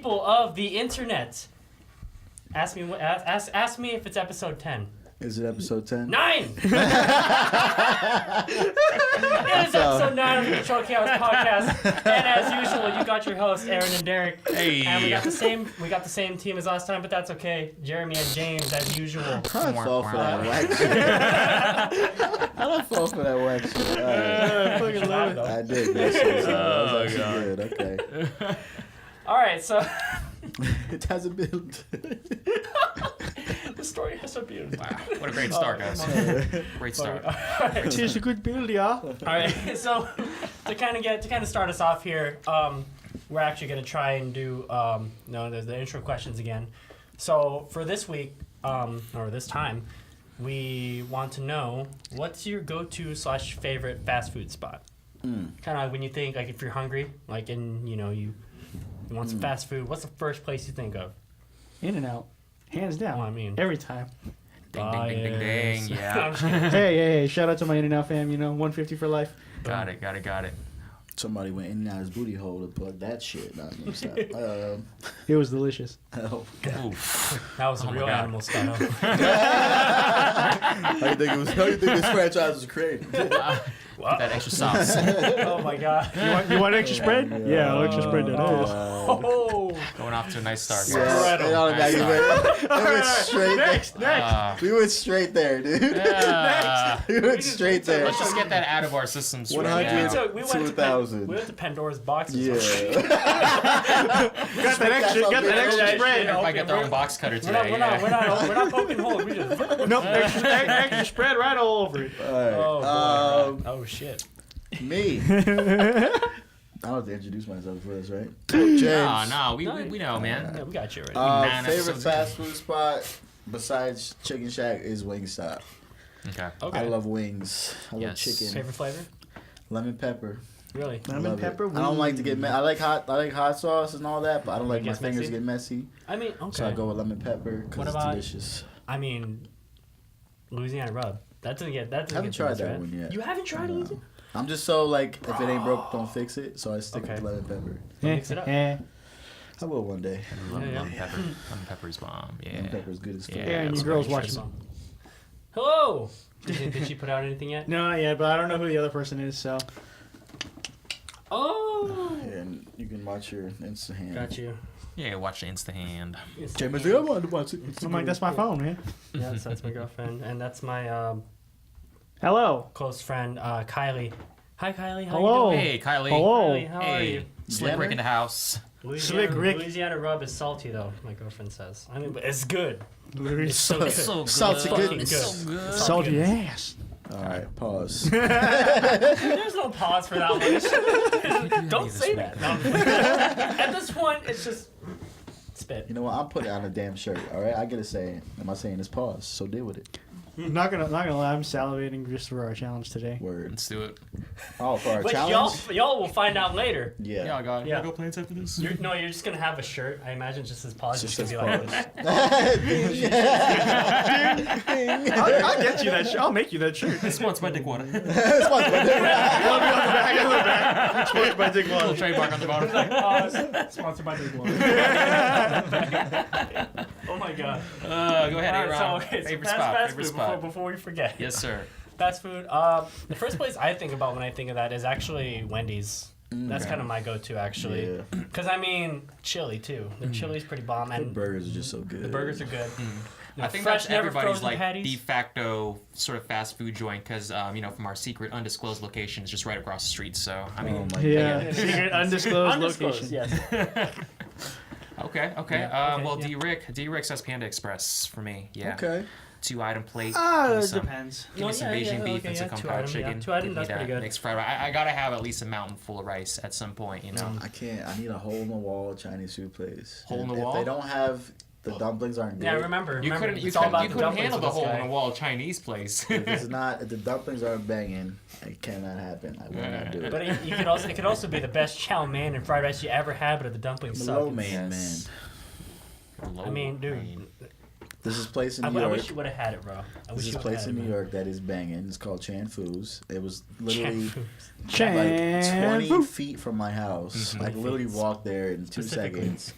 people of the internet. Ask me if it's episode 10. Is it episode 10? 9! It is episode 9 of the Control Chaos podcast. And as usual, you got your hosts, Aaron and Derrick. Hey. And we got the same team as last time, but that's okay. Jeremy and James, as usual. I fall for that whack shit. I don't fall for that whack shit. I did. That was actually good. Okay. Alright, so... It hasn't been... The story has a beauty. Wow, what a great start, guys. Great start. It is a good build, yeah. Alright, so to kind of start us off here, we're actually going to try and do there's the intro questions again. So for this week, or this time, we want to know what's your go-to / favorite fast food spot? Kind of like when you think, like if you're hungry, like and you want some fast food, what's the first place you think of? In-N-Out. Hands down. Well, I mean, every time. Ding, ding, ding, ding, ding. Yeah. Hey, shout out to my In-N-Out fam, 150 for life. Got it. Somebody went in and out his booty hole to plug that shit. It was delicious. Oh, that was a real animal style. How do you think this franchise was created? That extra sauce. Oh my god. You want extra spread? Yeah, extra spread that is. Oh. Going off to a nice start, guys. Next. We went straight there, dude. Yeah. We went straight there. Let's just get that out of our systems. 100 We to 1,000. We went to Pandora's box. Yeah. Got that extra spread. I got the own box cutter today. We're not poking holes. We just Nope, extra spread right all over it. Oh shit. Me. I don't have to introduce myself for this, right? James. No, we know, man. Yeah, we got you right. Favorite fast food spot besides Chicken Shack is Wingstop. Okay. I love wings. I love chicken. Favorite flavor? Lemon pepper. Really? Lemon pepper. I don't like to get I like hot sauce and all that, but I don't like my fingers get messy. I mean, okay. So I go with lemon pepper because it's delicious. I mean, Louisiana rub. That doesn't get. I haven't tried that one yet. You haven't tried Louisiana? I'm just so like, if it ain't broke, don't fix it. So I stick with lemon pepper. Mix it up. I will one day. Lemon pepper. Lemon pepper's bomb. Yeah. Lemon pepper's good as fuck. Yeah, and your girl's watching. Hello. Did she put out anything yet? No, not yet, but I don't know who the other person is, so. Oh. And you can watch your Instagram. Got you. Yeah, watch the Insta-hand. James, I wanted to watch it. I'm like, that's my phone, man. Yes, that's my girlfriend, and that's my Hello. close friend Kylie. Hi, Kylie. How Hello. you doing? Hey, Kylie. Hello. Kylie, how are you? Slick Rick in the house. Louisiana rub is salty though. My girlfriend says. I mean, but it's good. It's so good. So good. Salty goodness. So good. Salty ass. All right, pause. There's no pause for that one. Don't say that. No. At this point, it's just spit. You know what? I'm putting on a damn shirt. All right, I get a saying. Am I saying it's pause? So deal with it. Not gonna lie, I'm salivating just for our challenge today. Word. Let's do it. Oh, for our But challenge. y'all will find out later. Yeah. I got Yeah. go plans after this. You're just gonna have a shirt. I imagine just as pause. Just Just as gonna be like this. I'll get you that shirt. I'll make you that shirt. Sponsored by Dick Water. Sponsored by Dick Little Water. trademark on the bottom. Sponsored by Dick Water. Oh my god. Go ahead, Aaron. Favorite spot. Favorite spot. Before we forget. Yes, sir. Fast food. The first place I think about when I think of that is actually Wendy's. That's kind of my go-to, actually. Yeah. Because, I mean, chili, too. The chili's pretty bomb. The And burgers are just so good. the burgers are good. I think fresh, that's never everybody's frozen like patties. de facto sort of fast food joint because from our secret undisclosed location is just right across the street. So I mean, Oh my Yeah. god. Secret undisclosed location. Yes. okay. Yeah, okay, Well, yeah. D-Rick says Panda Express for me. Yeah. Okay. 2-item plate. It Give depends. me some Beijing beef and some kung pao 2 item, chicken. yeah. 2 item, Give me that's pretty good. mixed fried rice. I gotta have at least a mountain full of rice at some point. You know. I can't. I need a hole in the wall Chinese food place. Hole in the If wall? they don't have the dumplings aren't good. Yeah, remember. You couldn't it's all about the handle dumplings the with this hole guy. in the wall Chinese place. If the dumplings aren't banging, it cannot happen. I will not do it. But it could also be the best chow mein and fried rice you ever had, but the dumplings I'm a suck. low man, Yes. I mean, dude, There's this place in I New York. wish you would have had it, bro. There's this place in New York that is banging. It's called Chan Foo's. It was literally Chan like 20 Fu. feet from my house. Mhm. Like literally walked there in 2 Specifically. seconds.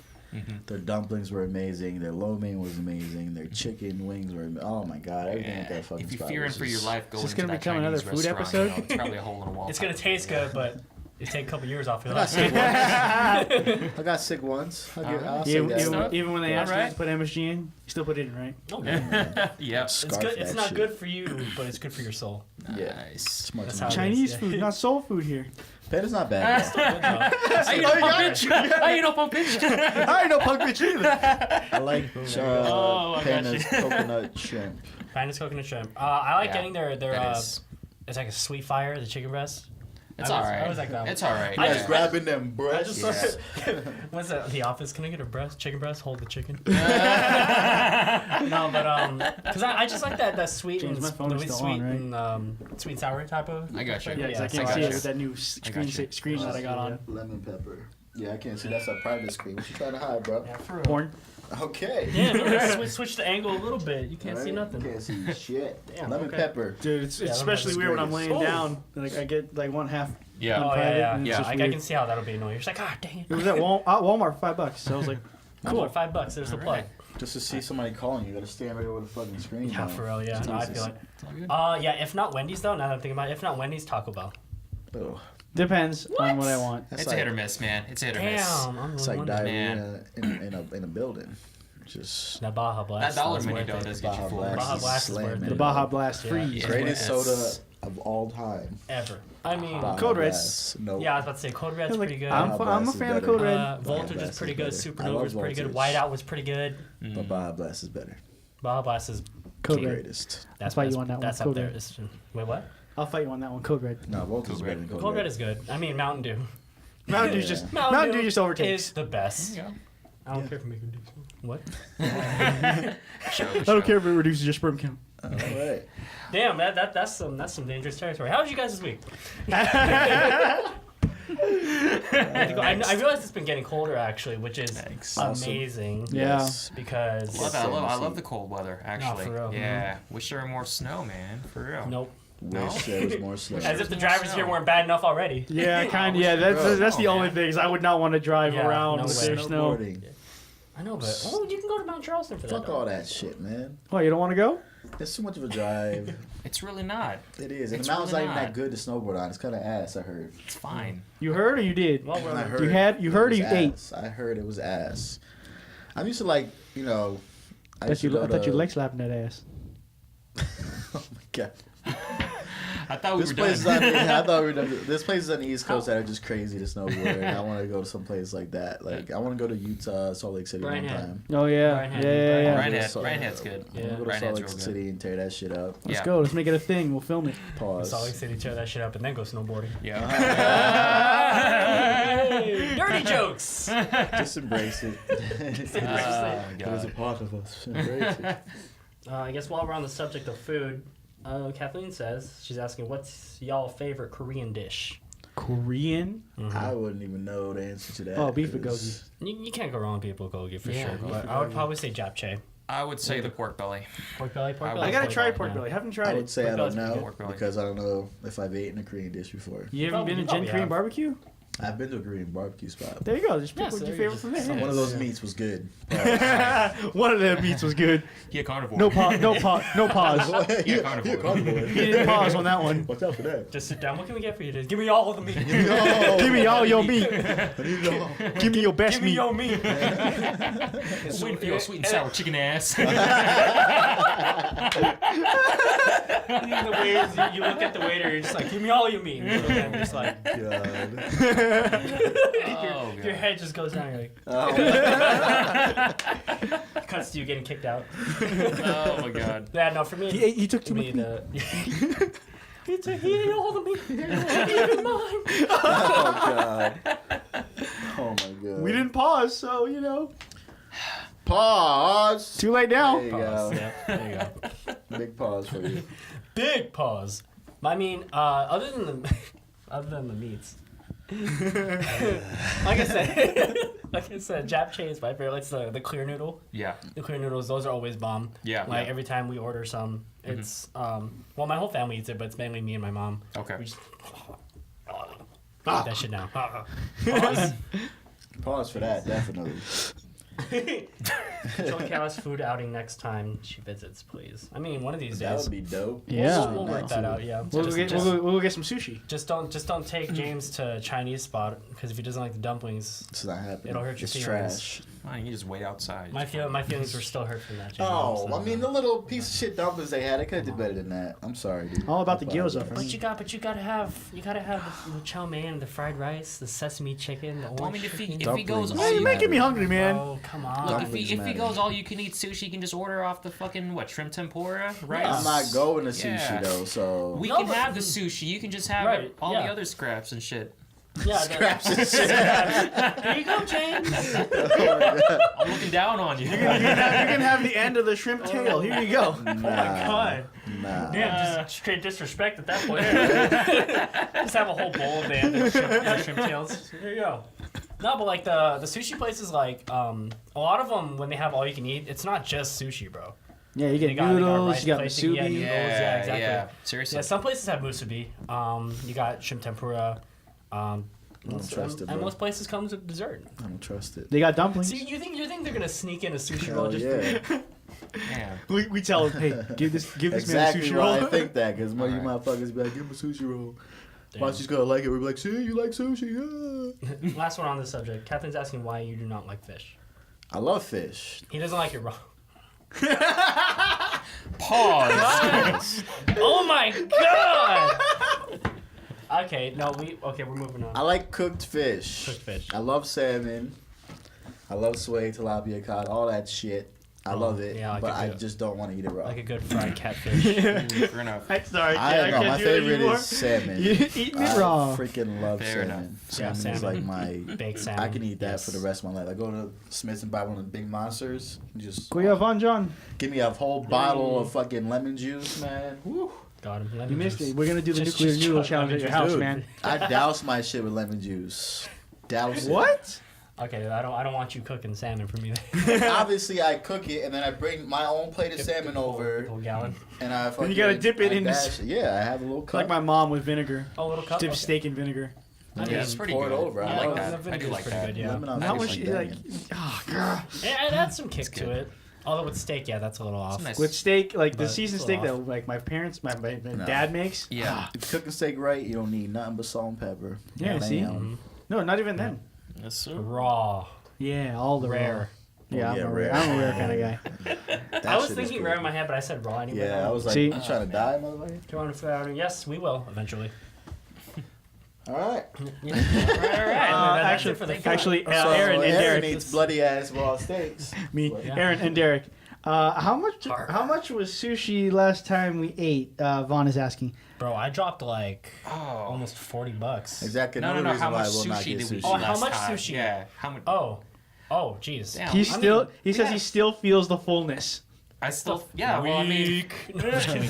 Their dumplings were amazing. Their lo mein was amazing. Their chicken wings were. Oh my god, everything at that fucking If you're spot fearing was for your just- life, go Is this into gonna that become Chinese another food restaurant, episode? you know, it's probably a hole in the wall. It's gonna taste good, but it take a couple years off your I got life. sick once. I got sick once. I'll say that. Even when they Yeah, asked you right. to put MSG in, you still put it in, right? Oh, yeah. Yep. It's Scarf good. It's that not shit. good for you, but it's good for your soul. Yeah. Nice. Smart That's to how know. it is. Chinese yeah. food, not soul food here. Panda is not bad. though. Good job. I eat no bitch. I eat no bitch. I ain't no punk bitch either. I like Oh, I got Panda's you. coconut shrimp. Panda's coconut shrimp. I like Yeah, getting their that is- it's like a sweet fire, the chicken breast. It's I alright. always like that one. It's alright. I Yeah, just- grabbing them I breasts. just what's that? The Office? Can I get a breast? Chicken breast? Hold the chicken. No, but because I just like that sweet James, and my phone is sweet still on, right? and sweet and sour type of. I got you. Yeah, because I I can't got see you. it with that new I got you. screen that I got on. Lemon pepper. Yeah, I can't see. That's a private screen. What you trying to hide, bro? Yeah, for real. Porn. Okay. Yeah, switch the angle a little bit. You can't see Alright, nothing. Can't see shit. Damn, Lemon okay. pepper. Dude, it's Yeah, especially that's weird when I'm greatest. laying Oh. down. Like I get like one half. Yeah. Oh private, yeah, and it's yeah. just I weird. can see how that'll be annoying. You're just like, ah, dang it. It was at Walmart, $5. So I was like, Cool. $5. There's the plug. Alright. Just to see somebody calling, you gotta stand right over the fucking screen. Yeah, now. for real. Yeah, no, I feel Jesus. it. It's all good. Yeah. If not Wendy's though, now that I'm thinking about it, if not Wendy's, Taco Bell. Oh, depends on what I want. that's It's a hit or miss, man. It's a hit or miss. Damn, I'm It's really like wondering. diarrhea in a building. Just That Baja Blast. That dollar sounds menu worth though it. does get you Baja full. Blast. Baja Blast is Slam, worth man. The it. Baja Blast Yeah. freeze. Yeah. greatest Yes. soda of all time. Ever. I mean, Baja Code Reds. Blast. No. yeah, I was about to say Code Red's Like, pretty good. I'm Baja a Blast is fan of better. Code Red. Voltage Blast is pretty is good. better. I Supernova love is pretty good. Voltage. Whiteout was pretty good. But Baja Blast is better. Baja Blast is Code king. Red. Greatest. That's why you won that one. That's up Code there. Red. Wait, what? I'll fight you on that one. Code Red. No, Voltage is Code better Red. than Code, Cold Red is good. I mean, Mountain Dew. Mountain Dew Yeah. just Mountain Dew just overtakes. is the best. There you I don't care if Mountain Dew. What? go. I don't care if it reduces your sperm count. All right. Damn, that's some dangerous territory. How was you guys this week? I realized it's been getting colder actually, which is Thanks. Awesome. amazing. Yeah. Yes. Because Love it. Same, I same. love the cold weather, actually. for real. Yeah. Wish there were more snow, man. For real. nope. Wish there was more slow. As if the more drivers snow. here weren't bad enough already. Yeah, kind of. Yeah, that's the Oh, only man. thing. Is I would not want to drive Yeah, around no with way. there's snow. Snowboarding. I know, but you can go to Mount Charleston for that. Fuck though. all that shit, man. What, you don't want to go? It's too much of a drive. It's really not. It is. And It's the mountain's really not even not. that good to snowboard on. It's kind of ass, I heard. It's fine. You heard or you did? Well, I we're heard you heard or it you was ate? ass. I heard it was ass. I'm used to I I thought you leg slapping that ass. Oh my god. I thought we This were place is done. I thought we were done. There's places on the East Coast that are just crazy to snowboard. And I want to go to some place like that. Like I want to go to Utah, Salt Lake City Brian one had- time. Oh yeah, Brian yeah, had- yeah, yeah. Brian Yeah. Head. Brian Head's good. I want to Yeah. go to Brian Salt Head's Lake real City and tear that shit up. Let's Yeah. go. Let's make it a thing. We'll film it. Pause. Salt Lake City, tear that shit up, and then go snowboarding. Yeah. Hey, dirty jokes. Just embrace it. It is a God. part of us. Embrace it. I guess while we're on the subject of food, Kathleen says she's asking, "What's y'all favorite Korean dish?" Korean? I wouldn't even know the answer to that. Oh, beef 'cause You can't go wrong with beef bulgogi for Yeah, sure. beef But I would probably say japchae. I would say the pork belly. Pork belly, pork I belly. I gotta try Yeah. pork belly. Haven't tried I it. would say I Pork don't belly's know Pork belly. because I don't know if I've eaten a Korean dish before. You haven't been to Gen probably Korean have. barbecue? I've been to a Korean barbecue spot. There you go. Just pick Yeah, what's so your you're favorite from just- there. One of those Yeah. meats was good. One of the meats was good. Yeah, carnivore. No pause. No pause. Yeah, carnivore. You didn't pause on that one. Watch out for that. Just sit down. What can we get for you today? Give me all of the meat. Give me all your meat. No. Give me your best Give me meat. your meat. Waiting for your sweet and sour chicken ass. The waiters, you look at the waiter, you're just like, give me all your meat. And you look at him, just like, God. Oh, your God. head just goes down. You're like, cuts to you getting kicked out. Oh, my God. Yeah, no, for me, He took too for much me, meat. he ate all the meat, even mine. Oh God. Oh my God. We didn't pause, so you know. Pause. Too late now. There you Pause. go. Yeah, there you go. Big pause for you. Big pause. I mean, other than the meats, like I said, japchae is my favorite. It's the clear noodle. Yeah. The clear noodles, those are always bomb. Yeah. Like yeah. every time we order some, it's well, my whole family eats it, but it's mainly me and my mom. Okay. We just eat that shit now. Pause. Pause for that, definitely. Joey Callis food outing next time she visits, please. I mean, one of these That days. would be dope. Yeah. We'll work that out. Yeah. We'll go get some sushi. Just don't take James to a Chinese spot because if he doesn't like the dumplings, It's not happening. It'll hurt your It's feelings. trash. Fine, you just wait outside. my feelings were still hurt from that. James. Oh, So- I mean the little piece of shit dumplings they had, they could have did better than that. I'm sorry, dude. All about the gyoza for But me. you gotta have the chow mein, the fried rice, the sesame chicken, the orange. Well, I mean, if he Dumplings. goes Yeah, all You're you making me hungry, man. Oh come on! Look, Dumplings if he matter. goes all you can eat sushi, he can just order off the fucking shrimp tempura, right? I'm not going to sushi Yeah. though, so We No, can but- have the sushi. You can just have Right, all yeah. the other scraps and shit. yeah, scraps and shit. There you go, James. I'm looking down on you. You can have the end of the shrimp tail. Here you go. Oh my god. Nah. Yeah, just straight disrespect at that point. Just have a whole bowl of the shrimp tails. There you go. No, but like the sushi places, like a lot of them when they have all you can eat, it's not just sushi, bro. Yeah, you They get got noodles, rice you got placing, yeah, musubi. noodles, yeah, exactly. Seriously. Yeah, some places have musubi. You got shrimp tempura. I don't trust it, and bro. most places comes with dessert. I don't trust it. They got dumplings. See, you think they're gonna sneak in a sushi Hell roll just yeah. for Yeah. We tell them, hey, give this Exactly man a sushi why roll. I think that, because most of you Alright. motherfuckers be like, give him a sushi roll. Damn. Watch, she's gonna like it. We're like, see, you like sushi? Yeah. Last one on this subject. Catherine's asking why you do not like fish. I love fish. He doesn't like it raw. Pause. Oh my god! Okay, we're moving I on. like cooked fish. Cooked fish. I love salmon. I love sway, tilapia, cod, all that shit. I love it, yeah, like but a I good- just don't want to eat it raw. Like a good fried catfish. Fair enough. Sorry, I know, my can't do it favorite anymore. is salmon. You eating it I raw. freaking love Fair salmon. enough. Salmon Yeah, is like salmon. my. Baked salmon. I can eat that yes. for the rest of my life. I go to Smith's and buy one of the big monsters. Just Kuya Von John. give me a whole bottle of fucking lemon juice, man. Woo. Got him. Lemon You missed juice. it. We're gonna do the Just nuclear noodle chug challenge lemon at your juice. house, Dude, man. I douse my shit with lemon juice. Douse it. What? Okay, I don't want you cooking salmon for me. Then. Obviously, I cook it and then I bring my own plate of salmon over, Whole gallon. and I fucking. you gotta dip it I in dash it. Yeah, I have a little cup. Like my mom with vinegar. Oh, a little cup. Dip Okay. steak in vinegar. And Yeah, then it's pretty pour good. it over. I love like it. that. I do vinegar's like pretty that. good, yeah. Lemon on How fish much? is Like, banging. oh, girl. It adds some kick good. to it. Although with steak, yeah, that's a little off. Some nice- With steak, like the But seasoned it's steak off. that like my parents, my No. dad makes. Yeah. If you cook a steak right, you don't need nothing but salt and pepper. Yeah, see? Bam. No, not even then. Yes, sir. Raw. Yeah, all the Rare. raw. Yeah, Oh, yeah, I'm rare. a rare kind of guy. That I was shit is thinking good. rare in my head, but I said raw anyway. Yeah, I was like, See? you trying to die, motherfucker? Do you want to figure out? Yes, we will eventually. All right. Yeah. All right. That's it for the Actually, So Aaron and Derrick. eats bloody ass raw steaks. Me, Yeah. Aaron, and Derrick. How much? Hard. How much was sushi last time we ate? Vaughn is asking. Bro, I dropped like Oh. almost $40. Exactly. No, another no. reason How why much I will not sushi get did we eat sushi. Oh, how last much time? sushi? Yeah. How much? Oh, jeez. Damn. He still. He says yeah. he still feels the fullness. I still. Yeah. Well, I mean. No, just kidding.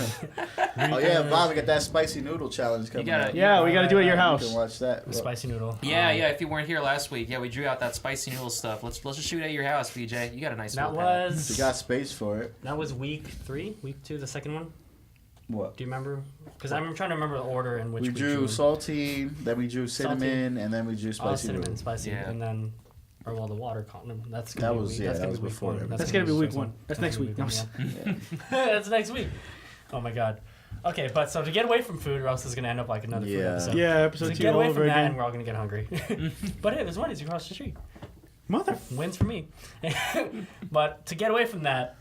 Oh yeah, Bob, we got that spicy noodle challenge coming gotta- up. Yeah, we got to do it at your You house. can watch that. The spicy noodle. Yeah, yeah. If you weren't here last week, yeah, we drew out that spicy noodle stuff. Let's just shoot at your house, BJ. You got a nice. That little pad. You was got space for it. week 3, week 2, the second one. What? Do you remember? Because I'm trying to remember the order in which We drew saltine, then we drew cinnamon, and then we drew Oh, spicy cinnamon, noodle. spicy, Yeah. and then, or well, the water column. That's That gonna be was- week, yeah, that's that gonna was be week before 1. that. That's gonna be week the one. That's next gonna week. be I'm week one, yeah. That's next week. Oh my god. Okay, but so to get away from food, or else it's gonna end up like another food Yeah. episode. Yeah, So episode to 2 get all away over from that, and again. we're all gonna get hungry. But hey, there's Wendy's across the street. Mother. Wins for me. But to get away from that,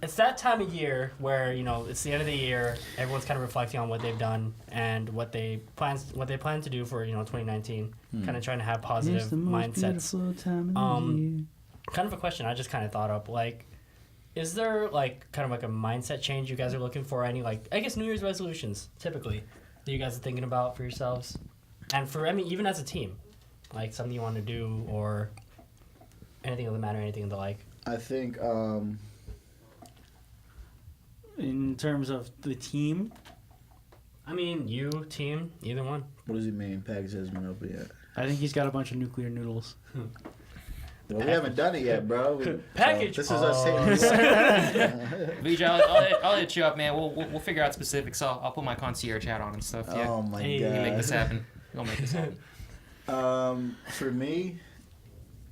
it's that time of year where it's the end of the year. Everyone's kind of reflecting on what they've done and what they plan to do for 2019. Kind of trying to have positive It's the most mindsets. beautiful time of the year. Kind of a question I just kind of thought up. Like, is there like kind of like a mindset change you guys are looking for? Any like I guess New Year's resolutions typically that you guys are thinking about for yourselves, and for even as a team, like something you want to do or anything of the matter, anything of the like. I think In terms of the team, I mean, you team, either one. what does he mean? Package hasn't been open yet. I think he's got a bunch of nuclear noodles. Well, we haven't done it yet, bro. Package. So this is us hitting. BJ, I'll hit you up, man. We'll figure out specifics. I'll put my concierge hat on and stuff. Yeah. Oh my Hey. We can make god. this happen. We'll make this happen. For me,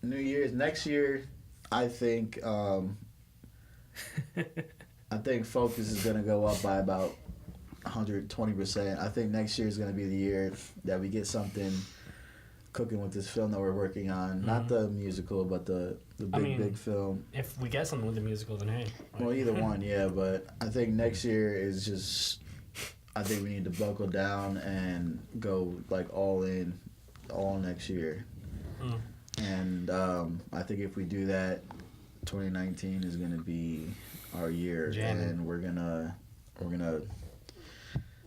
New Year's next year, I think focus is gonna go up by about 120%. I think next year is gonna be the year that we get something cooking with this film that we're working on. Mm-hmm. Not the musical, but the big film. If we get something with the musical, then hey. Well, either one, yeah. But I think next year is just. I think we need to buckle down and go like all in, all next year. Mm. And I think if we do that, 2019 is gonna be our year, and we're gonna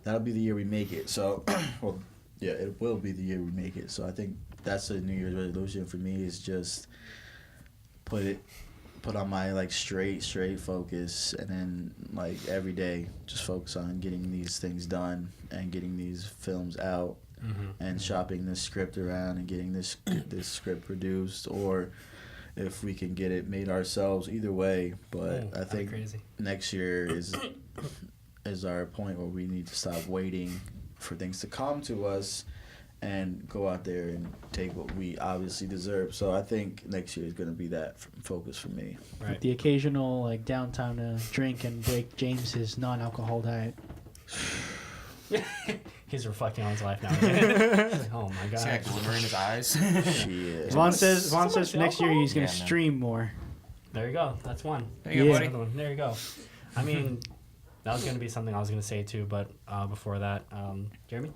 that'll be the year we make it. So, well, yeah, it will be the year we make it. So I think that's a New Year's resolution for me is just put on my like straight focus, and then like every day just focus on getting these things done and getting these films out, and shopping this script around and getting this script produced, or if we can get it made ourselves, either way. But I think next year is our point where we need to stop waiting for things to come to us and go out there and take what we obviously deserve. So I think next year is going to be that focus for me. Right. With the occasional like downtime to drink and break James's non-alcohol diet. He's reflecting on his life now. Like, oh my god! See that glimmer in his eyes. Vaughn says next year he's going to stream more. There you go. That's one. There you go, buddy. There you go. I mean, that was going to be something I was going to say too, but before that, Jeremy.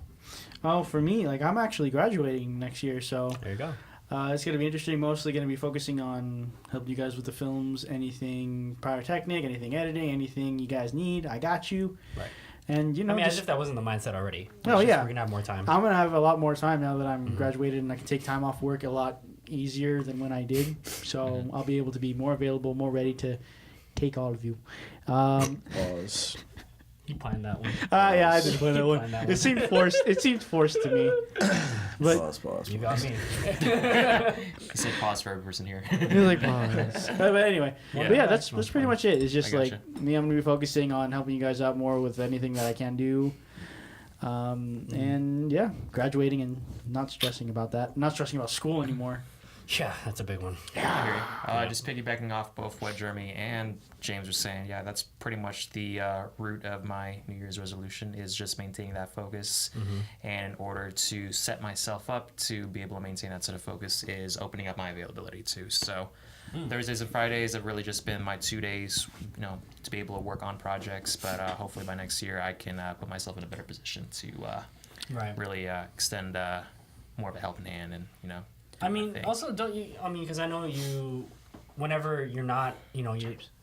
Oh, for me, like I'm actually graduating next year, so there you go. It's going to be interesting. Mostly going to be focusing on helping you guys with the films, anything pyrotechnic, anything editing, anything you guys need. I got you. Right. And you know, I mean, as if that wasn't the mindset already. Oh yeah, we're gonna have more time. I'm gonna have a lot more time now that I'm graduated, and I can take time off work a lot easier than when I did. So I'll be able to be more available, more ready to take all of you. Pause. He planned that one. Yeah, I did plan that one. It seemed forced. It seemed forced to me. But pause. You got me. He said pause for every person here. He was like pause. But anyway, that's pretty much it. It's just like me. I'm gonna be focusing on helping you guys out more with anything that I can do. And yeah, graduating and not stressing about that. Not stressing about school anymore. Yeah, that's a big one. Yeah. Just piggybacking off both what Jeremy and James were saying, yeah, that's pretty much the root of my New Year's resolution is just maintaining that focus. And in order to set myself up to be able to maintain that sort of focus is opening up my availability too. So Thursdays and Fridays have really just been my 2 days, to be able to work on projects. But hopefully by next year I can put myself in a better position to really extend more of a helping hand and, I mean, also, don't you, because I know you, whenever you're not, you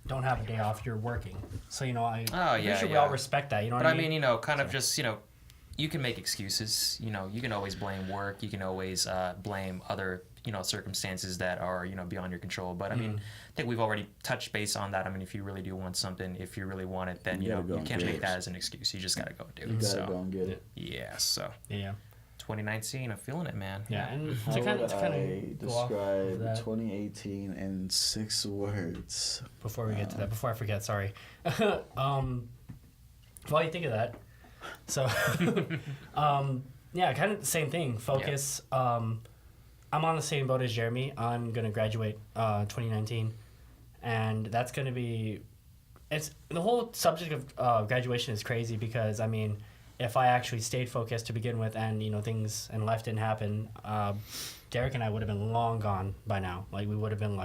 don't have a day off, you're working. So, we all respect that, you know what I mean? But kind of just, you can make excuses. You can always blame work. You can always blame other, circumstances that are, beyond your control. But, I mean, I think we've already touched base on that. I mean, if you really do want something, if you really want it, then, you can't make that as an excuse. You just got to go do it. You got to go and get it. Yeah, so. Yeah. 2019, I'm feeling it, man. Yeah, and to kind of describe 2018 in 6 words. Before we get to that, before I forget, sorry. While you think of that, so kind of the same thing. Focus. Yeah. I'm on the same boat as Jeremy. I'm gonna graduate 2019, and that's gonna be. It's the whole subject of graduation is crazy because if I actually stayed focused to begin with and, things and life didn't happen, Derrick and I would have been long gone by now. Like, we would have been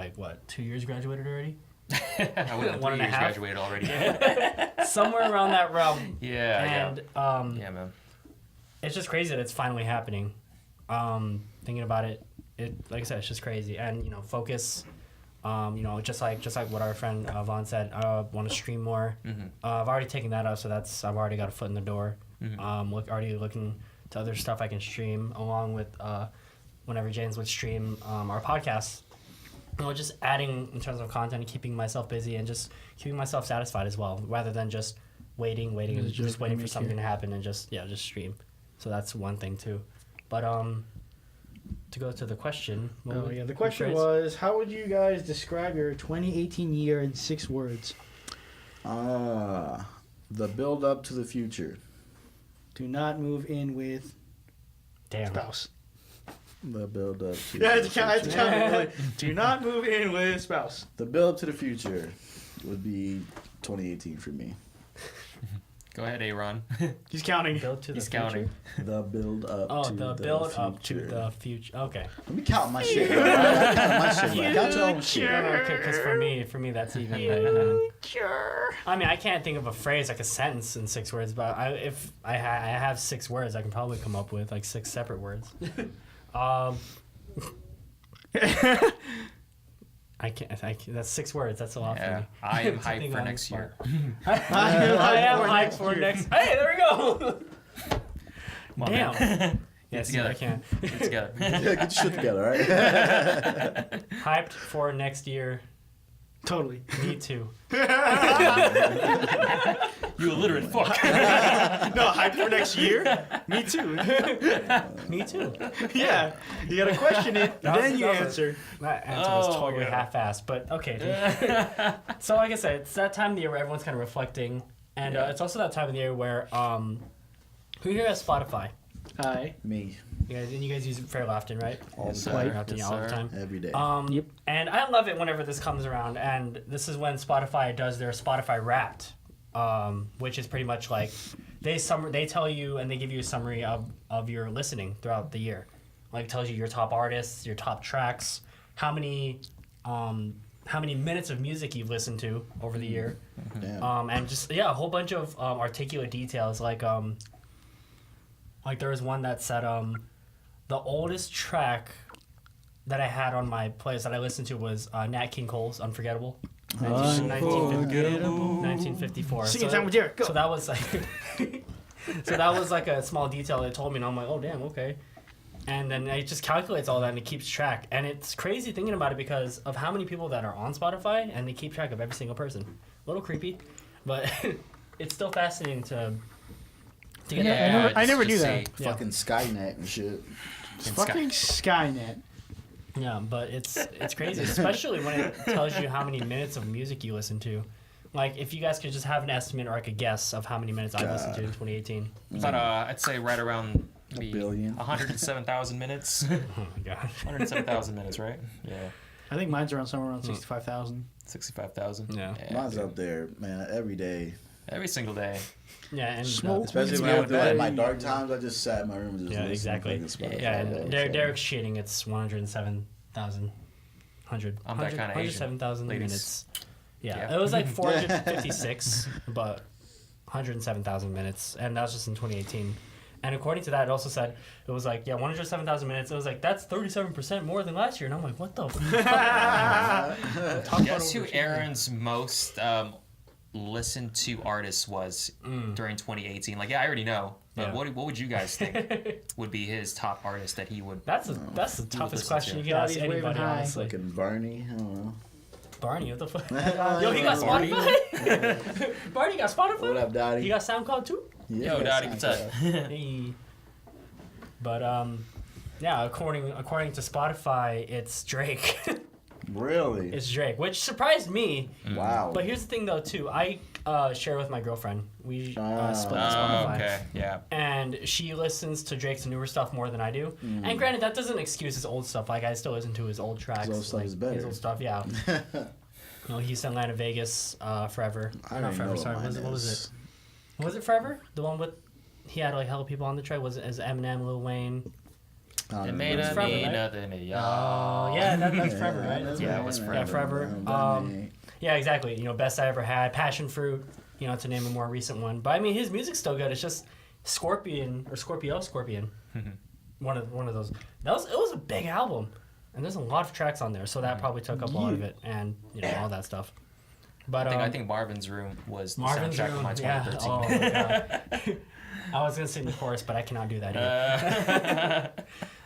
2 years graduated already? I would have been 3 years graduated already. Somewhere around that realm. Yeah, and, yeah, man. It's just crazy that it's finally happening. Thinking about it, like I said, it's just crazy. And, focus, just like what our friend Vaughn said, I want to stream more. I've already taken that up, so I've already got a foot in the door. Already looking to other stuff I can stream along with whenever James would stream our podcast. Just adding in terms of content and keeping myself busy and just keeping myself satisfied as well, rather than just waiting and just waiting for something to happen and just stream. So that's one thing too. But to go to the question. The question was, how would you guys describe your 2018 year in 6 words? The build up to the future. Do not move in with spouse. The build up. To Yeah, the it's kind future. of do not move in with spouse. The build up to the future would be 2018 for me. Go ahead, Aaron. He's counting. Build to the He's future? counting. The build up. Oh, to the build up to future. the future. Okay. Let me count my shit. Bro. I count my shit. Bro. Count your own shit. Because for me, that's even. I mean, I can't think of a phrase like a sentence in 6 words, but if I have 6 words, I can probably come up with like 6 separate words. I can't. That's 6 words. That's a lot for Yeah, me. I am To hyped think for on the next year. spot. I am hyped for next. Hey, there we go. Come on, Damn. man. Yes, together. I can. Get it together. Yeah, get your shit together, all right? Hyped for next year. Totally. Me too. You illiterate fuck. No, hype for next year? Me too. Me too. Yeah. You gotta question it, That was- then you that was- answer. That answer was Oh, totally yeah. half-assed, but okay. Dude. So like I said, it's that time of the year where everyone's kind of reflecting, and Yeah. it's also that time of the year where who here has Spotify? Me. You guys use it fairly often, right? All the Yes, time. sir. Often, Yes, all the sir. time. Every day. Yep. And I love it whenever this comes around, and this is when Spotify does their Spotify Wrapped, which is pretty much like they tell you and they give you a summary of your listening throughout the year, like it tells you your top artists, your top tracks, how many minutes of music you've listened to over the year, Damn. and just a whole bunch of articulate details like there was one that said the oldest track that I had on my playlist that I listened to was Nat King Cole's Unforgettable. 1954. Sing it time with Derrick. Go. So that was like a small detail that told me, and I'm like, oh damn, okay. And then it just calculates all that and it keeps track. And it's crazy thinking about it because of how many people that are on Spotify and they keep track of every single person. A little creepy, but it's still fascinating to get that. I never knew just that. see- Fucking Skynet and shit. It's fucking Skynet. Yeah, but it's crazy, especially when it tells you how many minutes of music you listen to. Like, if you guys could just have an estimate or like a guess of how many minutes I listened to in 2018. But I'd say right around maybe billion. 107,000 minutes. Oh my god. 107,000 minutes, right? Yeah. I think mine's around somewhere around 65,000. 65,000. Yeah. Mine's up there, man. Every day. Every single day. Yeah, and Smoke. Especially when I have to, like, my dark times, I just sat in my room and just Yeah, listened exactly. to fucking Spotify. yeah, all and day. Derrick's cheating. It's 107,000. I'm that kinda Asian, 107,000 ladies. minutes. Yeah, Yeah. it was like 456, but 107,000 minutes, and that was just in 2018. And according to that, it also said it was like 107,000 minutes. It was like that's 37% more than last year, and I'm like, what the? Fuck? Guess who Aaron's most listened to artist was during 2018? Like, I already know. But Yeah. what would you guys think would be his top artist that he would? That's the toughest listen question to. you can ask Daddy's waving anybody, high. honestly. Fucking Barney. I don't know. Barney, what the fuck? Yo, he got Barney? Spotify? Barney got Spotify? What up, Dottie? He got SoundCloud too? Yeah, Yo, Dottie, what's up? Hey. But yeah, according to Spotify, it's Drake. Really? It's Drake, which surprised me. Wow. But here's the thing, though, too. I share with my girlfriend. We split Oh, Spotify. okay. Yeah. And she listens to Drake's newer stuff more than I do. And granted, that doesn't excuse his old stuff. Like, I still listen to his old tracks. His old stuff like, is better. His old stuff, yeah. He's in Atlanta, Vegas, Forever. I Not don't Forever, know sorry. what What mine was is. it? Was it Forever? The one with... He had, like, hella people on the track. Was it as Eminem, Lil Wayne? I It don't may know. not Forever, mean right? nothing to y'all. Oh, yeah, that's Forever, right? that's Yeah, it right, was man. Forever. Yeah, Forever. Barney. Yeah, exactly. Best I Ever Had, Passion Fruit, to name a more recent one. But I mean, his music's still good. It's just Scorpion. One of those. It was a big album, and there's a lot of tracks on there, so that probably took up a lot of it, and all that stuff. But I think Marvin's Room was the Marvin's soundtrack Room, of my yeah. 2013. Oh my god. I was gonna sing the chorus, but I cannot do that here.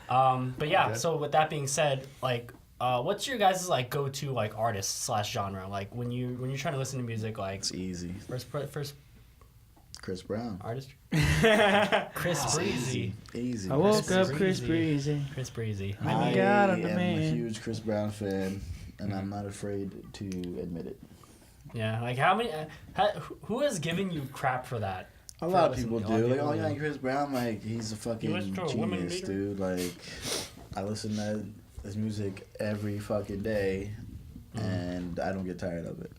But yeah, so with that being said, like, what's your guys' like go-to like artist / genre? Like when you're trying to listen to music, like It's easy. first Chris Brown. artist, Chris Breezy. Easy. I woke Chris up Chris Breezy. Breezy. Chris Breezy. I God, I'm am the a man. huge Chris Brown fan, and I'm not afraid to admit it. Yeah, like how many? Who has given you crap for that? A lot of listening people to- do. Like, people oh yeah, do. Chris Brown, like he's a fucking listen to a woman genius, leader? dude. Like, I listen to this music every fucking day, and I don't get tired of it.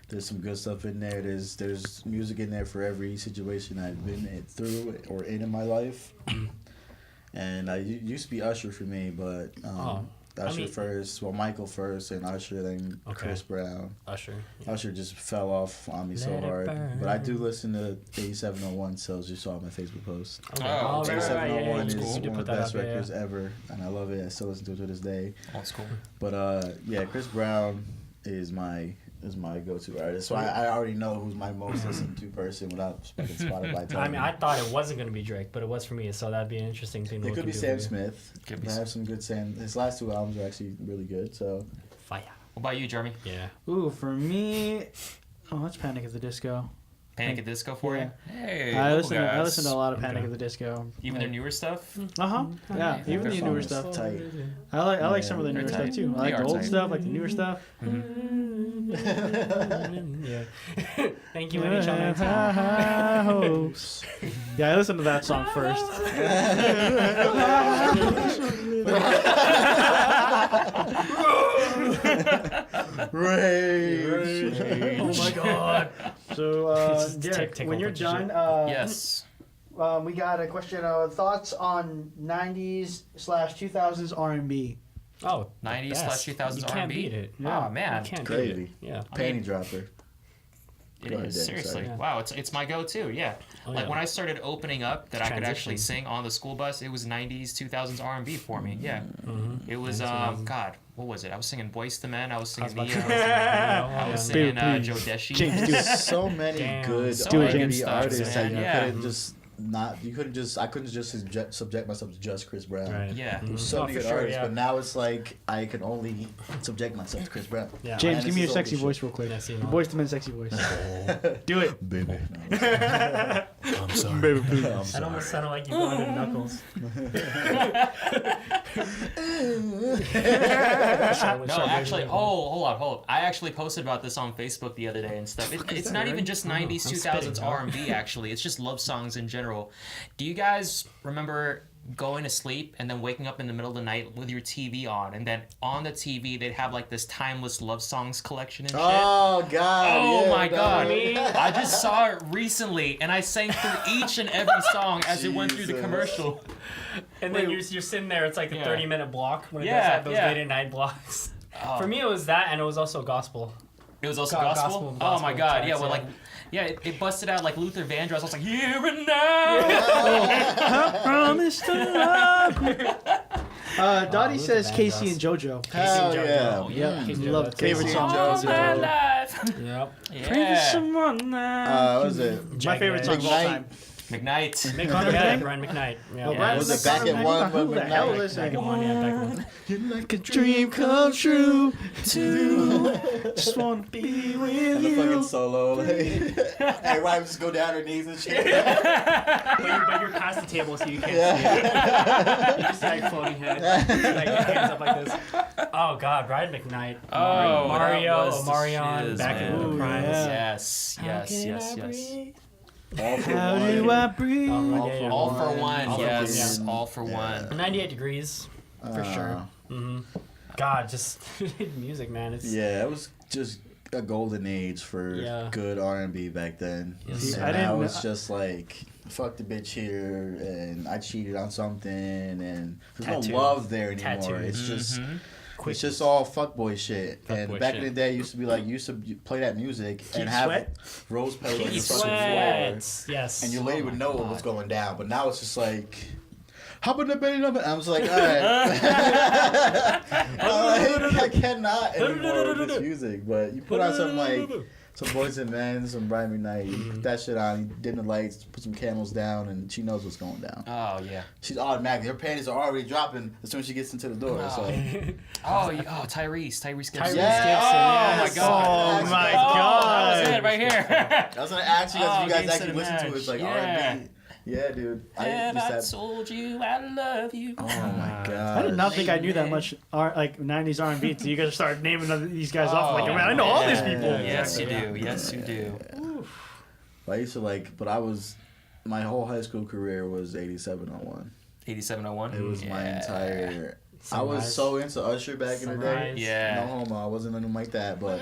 There's some good stuff in there. There's music in there for every situation I've been through or in my life. And I used to be Usher for me, but Usher first, Michael first, and Usher, then Chris Brown. Usher. Yeah. Usher just fell off on me so hard. But I do listen to 8701, so just saw my Facebook post. Okay. Oh, 8701 is cool. one of the best records ever, and I love it. I still listen to it to this day. Old school. But yeah, Chris Brown is my go-to artist. So I already know who's my most listened to person without spending Spotify time. I mean, I thought it wasn't going to be Drake, but it was for me, so that'd be an interesting thing to It look could be into Sam for you. Smith. Could be I have some good Sam. His last 2 albums are actually really good. So Fire. What about you, Jeremy? Yeah. Ooh, for me, that's Panic at the Disco. Panic at Disco for Yeah. you? Hey, I local listen to a guys. lot of Panic at the Disco. Even their newer stuff? Yeah, even Their the newer song is stuff. tight. I like some of the They're newer tight. stuff too. I They like the are old tight. stuff, like the newer stuff. Yeah. Thank you, NHL 19. Yeah, I listened to that song first. Rage. Oh my god. So, Just Derek, take when a you're bunch of shit. done, Yes. we got a question. Thoughts on 90s/2000s R&B? Oh, 90s/2000s You can't R&B? beat it. Oh, man. You can't Crazy. beat it. Yeah. Panty dropper. It Go ahead, is, Dan, seriously. sorry. Wow, it's my go-to, yeah. Oh, Like yeah. when I started opening up that I could actually Transition. sing on the school bus, it was 90s, 2000s R&B for me, yeah. Mm-hmm. It was, 90s. God, what was it? I was singing Boyz II Men, I was singing about Neo, to say, I was singing Baby, Joe please. Deshi. James, do it. So many Damn. good So Do it, R&B James. artists that Man, you yeah. couldn't just not. You couldn't just. I couldn't just subject myself to just Chris Brown. Right. Yeah. Mhm. So Oh, many for good sure, artists, yeah. but now it's like I can only subject myself to Chris Brown. Yeah. James, And give me your this is sexy older voice real quick. Yeah, see, Your no. Boyz II Men sexy voice. Do it. Baby. I'm sorry. Baby, please. That almost sounded like you going to Knuckles. No, actually, hold on. I actually posted about this on Facebook the other day and stuff. It's not even just 90s, I'm 2000s spitting, R&B, actually. It's just love songs in general. Do you guys remember going to sleep and then waking up in the middle of the night with your TV on, and then on the TV they'd have like this timeless love songs collection and shit? Oh God! Oh yeah, my no. god! I just saw it recently, and I sang through each and every song as it went through the Jesus. commercial. And then you're sitting there, it's like the Yeah. 30-minute block when it Yeah, does have those yeah. late at night blocks. Oh. For me, it was that, and it was also gospel. It was also Gospel gospel. Oh my god! tracks, Yeah, well, yeah. like, yeah, it busted out like Luther Vandross. I was like, here and now. I promise to love you. Dottie Luther says Vandross. Casey and JoJo. Hell Casey and yeah! JoJo. Yep. Casey and Love JoJo. favorite Casey song. and All my JoJo. life. Yep. Pray for Yeah. someone now. What was it? My favorite song of all McKnight. time. McKnight. McKnight. Brian McKnight. Yeah. Brian Was it back at one? Who When the hell McKnight- is Back that? at one, yeah, back at one. You're like A dream come true too. Just wanna be with and the fucking you. solo. Like, everybody just go down her knees and shit. But you're past the table, so you can't see it. You just see like floating head, like your hands up like this. Oh God, Brian McKnight. Oh, Mario, that was Omarion, the shiz, back man. in the Ooh, prime. yeah. Yes, yes. All for How one. do I breathe? All for one. All for Yes, one. all for Yeah. one. 98 degrees, for sure. Mm-hmm. God, just music, man. It's Yeah, it was just a golden age for Yeah. good R&B back then. Yes, See, sir. I And didn't now kn- it's just like, fuck the bitch here, and I cheated on something, and there's Tattoo. no love there anymore. Tattoo. It's just, quick. it's just all fuckboy shit. And Fuckboy back shit. in the day, it used to be like, you used to play that music Keith and have Sweat? rose petals on Keith your fucking floor, Sweat. Yes. and your lady Oh would my know God. what was going down. But now it's just like, hop in the bed, and I was like, all right. I cannot anymore with this music. But you put on something like some Boys and Men, some Brian McKnight, you put that shit on, you dim the lights, put some candles down, and she knows what's going down. Oh yeah. She's automatically, her panties are already dropping as soon as she gets into the door. So. Tyrese Gibson. Tyrese Yeah. Gibson. Oh my yes. God. Oh my Oh, that God. was it right here. I was gonna ask you guys if you guys Games actually to the listen to it. Match. It's like Yeah. R&B. Yeah, dude. And I used to told you I love you. oh my god. I did not think I knew that much like 90s R&B until you guys started naming these guys off. Like, man, I know all these people. Yes, you do. Yes, you do. I used to my whole high school career was 8701. 8701. It was my entire I was Sunrise. so into Usher back in the day. Sunrise. Yeah. No homo. I wasn't into him like that, but.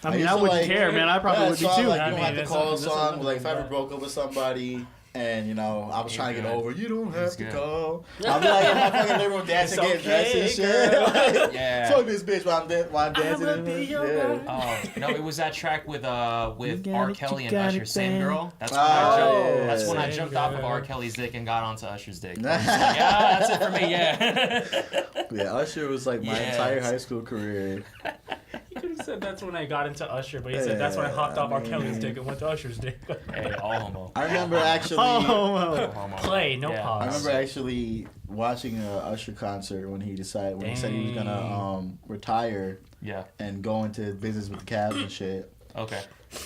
I mean, used I to, wouldn't like, care, man. I probably would be song, too. Like, I you don't mean, have to that's call a something- that's song, something but like if I like ever that. broke up with somebody and you know I was He's trying to get good. over, you don't have He's to good. call. I'll be like in my fucking living room dancing, It's getting dressed and okay, shit. girl. Like, Yeah. fuck this bitch while I'm dancing. I'ma be your guy. Oh no! It was that track with got R. it, Kelly you and got Usher, it, "Same man. Girl." That's Oh, that's when I Same jumped off of Girl. R. Kelly's dick and got onto Usher's dick. I was like, yeah, that's it for me. Yeah. Yeah, Usher was like my Yes. entire high school career. He could have said that's when I got into Usher, but he said that's when I hopped off R. Kelly's dick and went to Usher's dick. Hey, all homo. I remember actually. Oh, All well. homo. Play, no Yeah. I pause. remember actually watching a Usher concert when he decided when he said he was gonna retire Yeah. and go into business with the Cavs and shit. Okay.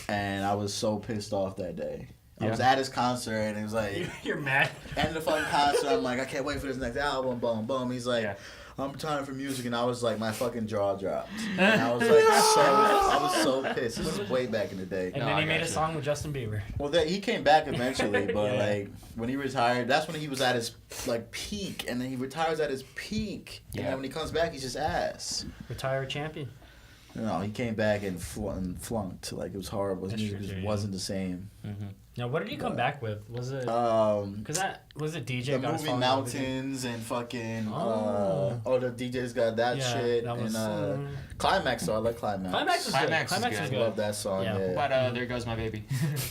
And I was so pissed off that day. I Yeah. was at his concert and it was like You're mad. end of the fucking concert. I'm like, I can't wait for this next album. Boom, boom. He's like, Yeah. I'm retiring from music, and I was like, my fucking jaw dropped. And I was like, I was so pissed. This is way back in the day. And No, then I he made got a you. song with Justin Bieber. Well, he came back eventually, but Yeah. like when he retired, that's when he was at his like peak, and then he retires at his peak, and Yeah. then when he comes back, he's just ass. Retire champion. No, he came back and flunked. Like it was horrible. His That's music true, just too, yeah. wasn't the same. Mm-hmm. Now, what did he come back with? Was it Because was it DJ the got his movie song? Mountains and fucking Oh. the DJ's got that Yeah, shit that was, and Climax. So I like Climax. Climax was Climax good. is Climax was good. I good. love that song. Yeah. Yeah. But There Goes My Baby.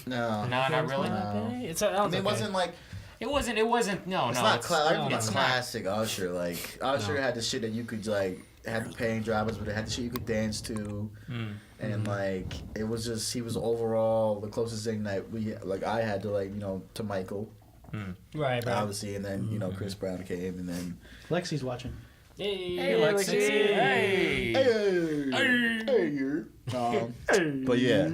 No, No, not really. No. It's I mean, it wasn't like It wasn't. No, it's no. not no, it's no. classic Usher. Like Usher No. had the shit that you could like had the pain dramas, but it had the shit you could dance to. And like it was just he was overall the closest thing that I had to to Michael right, obviously, and then Chris Brown came, and then Lexi's watching. Hey, Lexi. Hey. But yeah,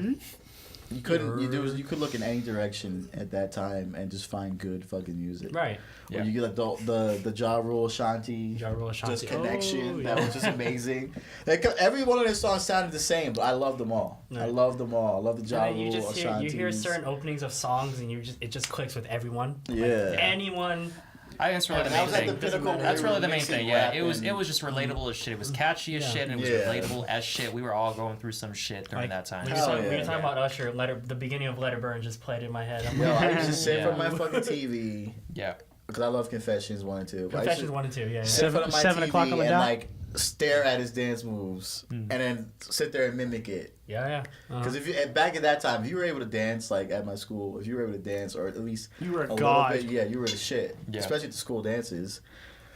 you could look in any direction at that time and just find good fucking music. Right. Or Yeah. you get like the Ja Rule Ashanti. Ja Rule Ashanti. Just connection. Oh, That yeah. was just amazing. Like, every one of their songs sounded the same, but I loved them all. I Right. love them all. I love the Ja And then Rule you just hear Ashantis. certain openings of songs and it just clicks with everyone. Yeah. Like, anyone. I think that's really the That main was at the thing. pinnacle where That's they really were the main mixing thing. Yeah, rap it was and- just relatable as shit. It was catchy as Yeah. shit, and it was Yeah. relatable as shit. We were all going through some shit during Like, that time. When Hell you're yeah. talking about Usher, the beginning of Let It Burn just played in my head. I'm Yo, like, I used to sit in Yeah. front of my fucking TV Yeah. because I love Confessions 1 and 2. But I used Confessions to 1 and 2, yeah. sit in front of my 7 TV o'clock on the and dot? like stare at his dance moves and then sit there and mimic it. Yeah, yeah. Because if you back at that time, if you were able to dance like at my school, if you were able to dance or at least You were a a god. little bit, yeah, you were the shit. Yeah. Especially at the school dances.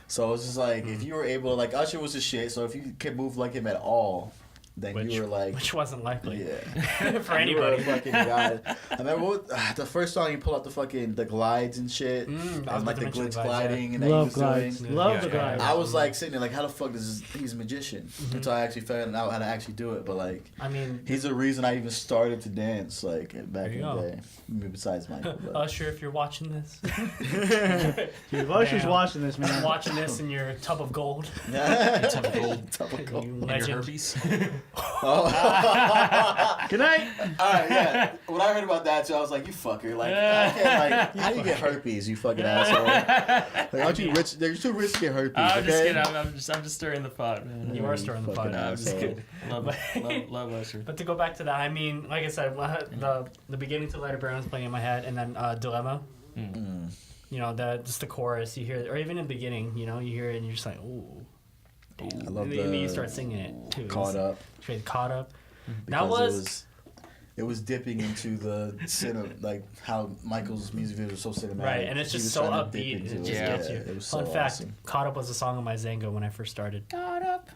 So it's just like if you were able to Usher was the shit. So if you could move like him at all, then you were like which wasn't likely yeah. for You were anybody. a fucking god. I remember the first song you pull out the glides and shit, I was and about like to the mention glitch the glides, yeah. gliding and that he Love was glides. doing. Love Yeah, the yeah. glides. I was like sitting there like, how the fuck he's a magician until I actually found out how to actually do it. But like, I mean, he's the reason I even started to dance like back There in you the go. day. I mean, besides Michael, but Usher, if you're watching this, Dude, if Usher's Damn. watching this, man. watching this in your tub of gold, Tub of gold. Tub of gold. you And your legend. herpes. Oh. Good night. All right, yeah. When I heard about that, too, I was like, "You fucker! Like, I can't, like, how do you get herpes? You fucking asshole! Like, aren't you rich? They're too rich to get herpes. I'm okay? just kidding. I'm just stirring the pot, man. You are stirring the pot. Fucking I'm just asshole. kidding. Love Usher. But to go back to that, I mean, like I said, the beginning to Let It Burn was playing in my head, and then Dilemma. Mm. You know, just the chorus, you hear it, or even in the beginning, you know, you hear it and you're just like, ooh. I love and then you the start singing it too. Caught Up. Straight Caught Up. Because it was dipping into the like how Michael's music videos were so cinematic. Right, and it's He just was so trying to dip upbeat. into It it. just Yeah. gets you. It was so Fun fact, awesome. Caught Up was a song on my Zango when I first started. Caught up.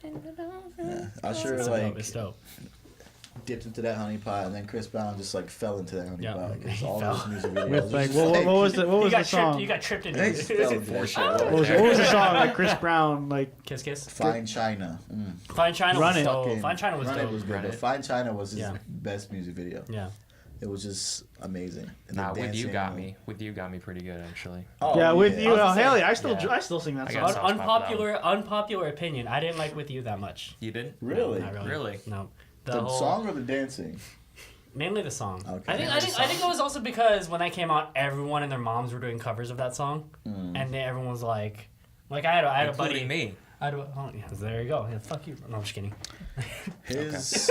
Yeah. Usher It's like dope. It's dope. dipped into that honey pot, and then Chris Brown just like fell into that honey Yeah. pot. Like, it's He all fell. those music videos. With It's like, just what was the You got song? tripped. You got tripped into He just fell it. into that shit. What was the song? Like Chris Brown, like Kiss Kiss. Fine China. Fine China Run was It. dope. Fucking Fine China was Run It dope. was good, Run but It. Fine China was his Yeah. best music video. Yeah. It was just amazing. And Nah, the with you dancing got and- me. With you got me pretty good actually. Oh, yeah, with you. I was Oh, gonna say, hell yeah! yeah. I still sing that I song. got soft spot for that Unpopular opinion. I didn't like With You that much. You did? Really? No, not Really? No. The song or the dancing? Mainly the song. Okay. I think Mainly the I think it was also because when that came out, everyone and their moms were doing covers of that song, Mm. and then everyone was like, Like I had a including buddy. me. There you go. Yeah, fuck you. No, I'm just kidding. His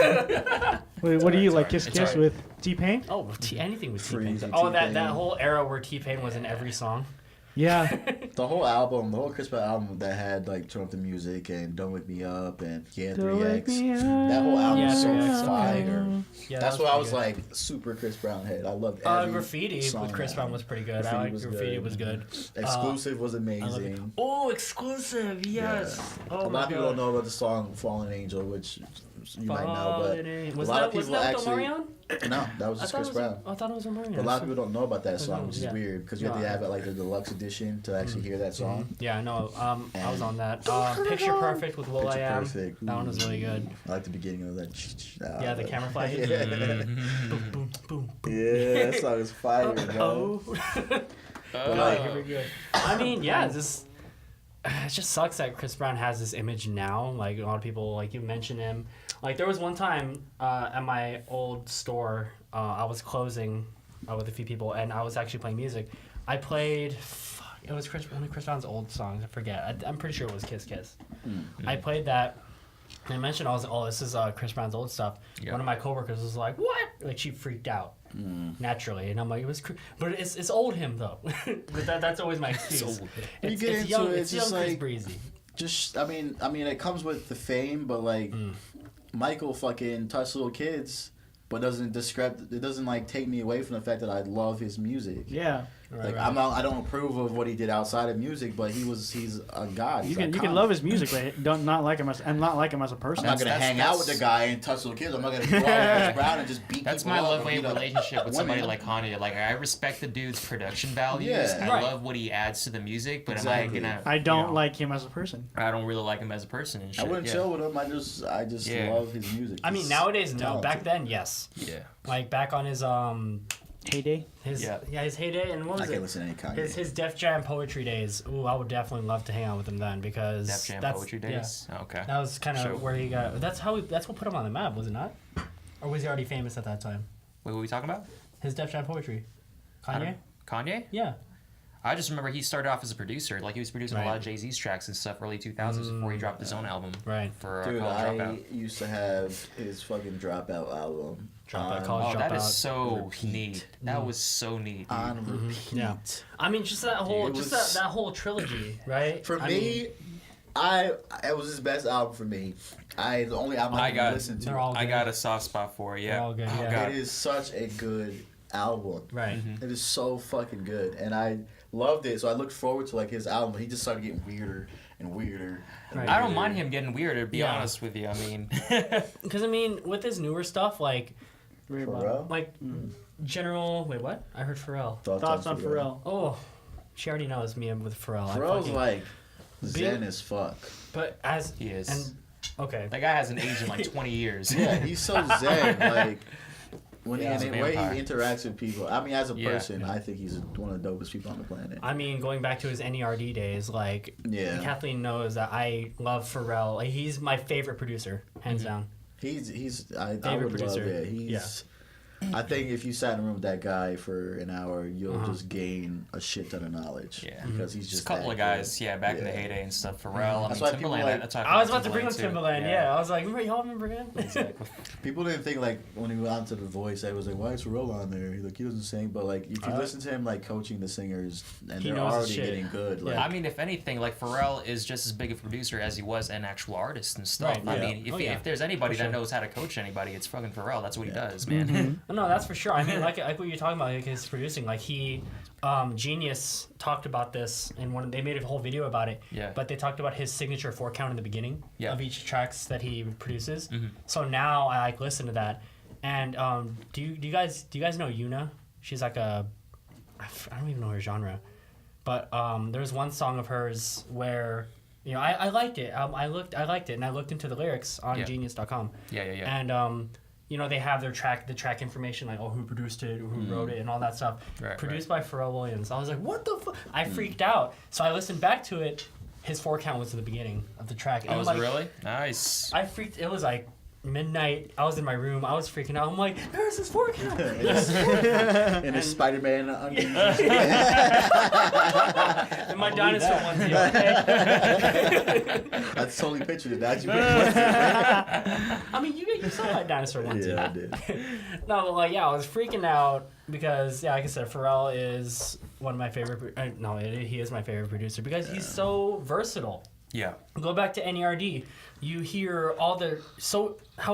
Wait, what do you like? It's Kiss alright. with T-Pain? Oh, anything with T-Pain. Freezy Oh, that T-Pain. whole era where T-Pain was in every song. Yeah. the whole album, the whole Chris Brown album that had like Turn Up the Music and Don't Wake Me Up and yeah, 3X. That whole album was so 3X, fire. Yeah, That's that why I pretty was good. like super Chris Brown head. I loved every Graffiti song with Chris on Brown it. was pretty good. Graffiti I like was Graffiti good. was good. Exclusive was I love it. amazing. Oh, exclusive, yes. Yeah. Oh A my lot of people God. don't know about the song Fallen Angel, which you might know, but Was a lot that, of wasn't people that actually. Omarion? No, that was just Chris Brown. I thought it was Omarion. But a lot of people don't know about that song, which is Yeah. weird because you have to have it like the deluxe edition to actually hear that song. Yeah, I know. I was on that. And- Picture Perfect with Will I Picture Am. Perfect. That one was really good. I like the beginning of that. Yeah, the camera flash. Yeah, Boom, boom, boom. yeah, that song is fire, bro. Oh. But like, I mean, yeah, it just sucks that Chris Brown has this image now. Like a lot of people, like you mentioned him. Like there was one time at my old store, I was closing with a few people, and I was actually playing music. I played, it was one of Chris Brown's old songs. I forget. I'm pretty sure it was Kiss Kiss. I played that. And I mentioned, I was like, oh, this is Chris Brown's old stuff. Yeah. One of my coworkers was like, what? Like she freaked out. Naturally, and I'm like, but it's old him though. But that's always my excuse. When you get It's into young, it, it's it's young just Chris like- Breezy. just I mean, it comes with the fame, but like Michael fucking touched little kids, but doesn't like take me away from the fact that I love his music. Yeah. Like I don't approve of what he did outside of music, but he's a god. You He's can iconic. love his music, but don't not like him as a person. I'm not gonna hang out with the guy and touch little kids. I'm not gonna go out with Chris Brown and just beat That's people my up love and way beat up relationship with somebody women. like Kanye. Like I respect the dude's production values. Yeah. I Right. love what he adds to the music, but Exactly. am I gonna? I don't you know, like him as a person. I don't really like him as a person and shit. I wouldn't yeah. chill with him. I just Yeah. love his music. I mean, He's nowadays no. talented. Back then, yes. Yeah. Like back on his Heyday. his Yeah. his heyday, and what I was can't it? listen to any Kanye. His Def Jam poetry days. Ooh, I would definitely love to hang out with him then because Def Jam that's, poetry days. Oh, okay. Yeah, that was kind of Sure. where he got. That's what put him on the map, was it not? Or was he already famous at that time? Wait, what are we talking about? His Def Jam poetry. I Kanye. don't- Kanye? Yeah. I just remember he started off as a producer. Like he was producing a lot of Jay-Z's tracks and stuff early 2000s before he dropped his own album. Right. For Dude, College I Dropout. used to have his fucking Dropout album. Dropout, on- College Oh, that is Dropout. so Repeat. neat. That was so neat. Dude. On repeat. Yeah. I mean, just that whole, It just was- that whole trilogy, right? For I me, mean, it was his best album for me. The only album I got- listened to. they're all I good. got a soft spot for it. Yeah. They're all good, Oh, yeah. God. It is such a good album. Right. It is so fucking good, and I loved it. So I looked forward to like his album. He just started getting weirder and weirder. And Right. I don't weirder. mind him getting weirder, to be Yeah. honest with you. I mean, Because I mean, with his newer stuff, like Very For well. real? like General. Wait, what? I heard Pharrell. Thoughts on Pharrell? Oh, she already knows me with Pharrell. I Pharrell's fucking- like zen as fuck. but as he is. and okay. That guy hasn't aged in like 20 years. Yeah, he's so zen. Like when Yeah, he's he, a and the way vampire. he interacts with people. I mean, as a Yeah. person, I think he's one of the dopest people on the planet. I mean, going back to his NERD days, like Yeah. Kathleen knows that I love Pharrell. Like, he's my favorite producer, hands down. I Favorite would producer. love it. He's I think if you sat in a room with that guy for an hour, you'll just gain a shit ton of knowledge. Yeah. Because he's Just just a couple that of guys, good. yeah, back in the Yeah. heyday and stuff. Pharrell, I That's mean, why people Timbaland. like- that's why I was about to bring up too. Timbaland. Yeah, I was like, y'all remember him? People didn't think like when he went on to The Voice, I was like, why is Pharrell on there? Like he doesn't sing, but like if you listen to him like coaching the singers, and He they're knows his already shit. getting good. Like I mean, if anything, like Pharrell is just as big a producer as he was an actual artist and stuff. Right, I yeah. mean, if, Oh, yeah. if there's anybody For that sure. knows how to coach anybody, it's fucking Pharrell. That's what he does, Mm-hmm. man. No, that's for sure. I mean, like what you're talking about, like his producing. Like he, Genius talked about this in one. They made a whole video about it. Yeah. But they talked about his signature 4 count in the beginning Yeah. of each tracks that he produces. Mhm. So now I like listen to that. And do you guys know Yuna? She's like I don't even know her genre, but there's one song of hers where I liked it. I liked it, and I looked into the lyrics on Yeah. Genius.com. Yeah. And they have the track information, like who produced it, who wrote it, and all that stuff. Right, Produced by Pharrell Williams. I was like, what the fuck? I freaked out. So I listened back to it. His 4 count was at the beginning of the track. Oh, And was like, it really? Nice. I freaked. It was like midnight. I was in my room. I was freaking out. I'm like, there's this forecast. And a Spider-Man underneath. And my dinosaur onesie, okay? That's totally pictured it. That's you. I mean, you saw my dinosaur onesie. Yeah, I did. No, but like, yeah, I was freaking out because, yeah, like I said, Pharrell is one of my favorite. He is my favorite producer because he's so versatile. Yeah. Go back to NERD. You hear how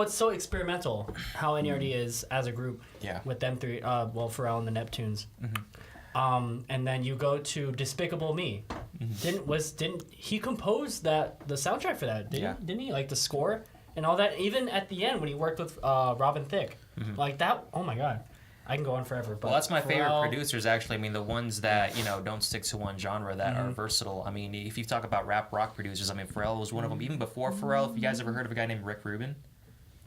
it's so experimental. How NERD is as a group. Yeah. With them three, Pharrell and the Neptunes. Mm-hmm. And then you go to Despicable Me. Mm-hmm. Didn't he compose the soundtrack for that? Didn't he? Like the score and all that. Even at the end when he worked with Robin Thicke, like that. Oh my God. I can go on forever. But well, that's my favorite producers, actually. I mean, the ones that, don't stick to one genre that are versatile. I mean, if you talk about rap rock producers, I mean, Pharrell was one of them. Even before Pharrell, if you guys ever heard of a guy named Rick Rubin?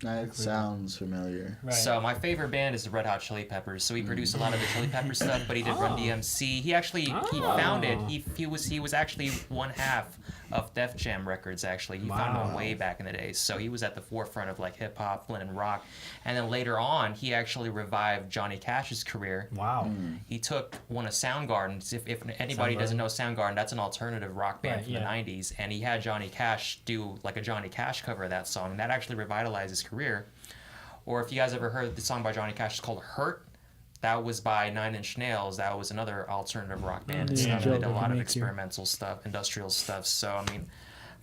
That sounds familiar. Right. So my favorite band is the Red Hot Chili Peppers. So he produced a lot of the Chili Pepper stuff, but he did Run DMC. He actually he founded. He was actually one half of Def Jam Records. Actually, he founded them way back in the day. So he was at the forefront of like hip hop, and rock. And then later on, he actually revived Johnny Cash's career. Wow. He took one of Soundgarden's. If anybody doesn't know Soundgarden, that's an alternative rock band from the '90s. And he had Johnny Cash do like a Johnny Cash cover of that song, and that actually revitalized his career. Or if you guys ever heard the song by Johnny Cash, it's called "Hurt." That was by 9 Inch Nails. That was another alternative rock band and stuff. They did a lot of experimental stuff, industrial stuff. So I mean,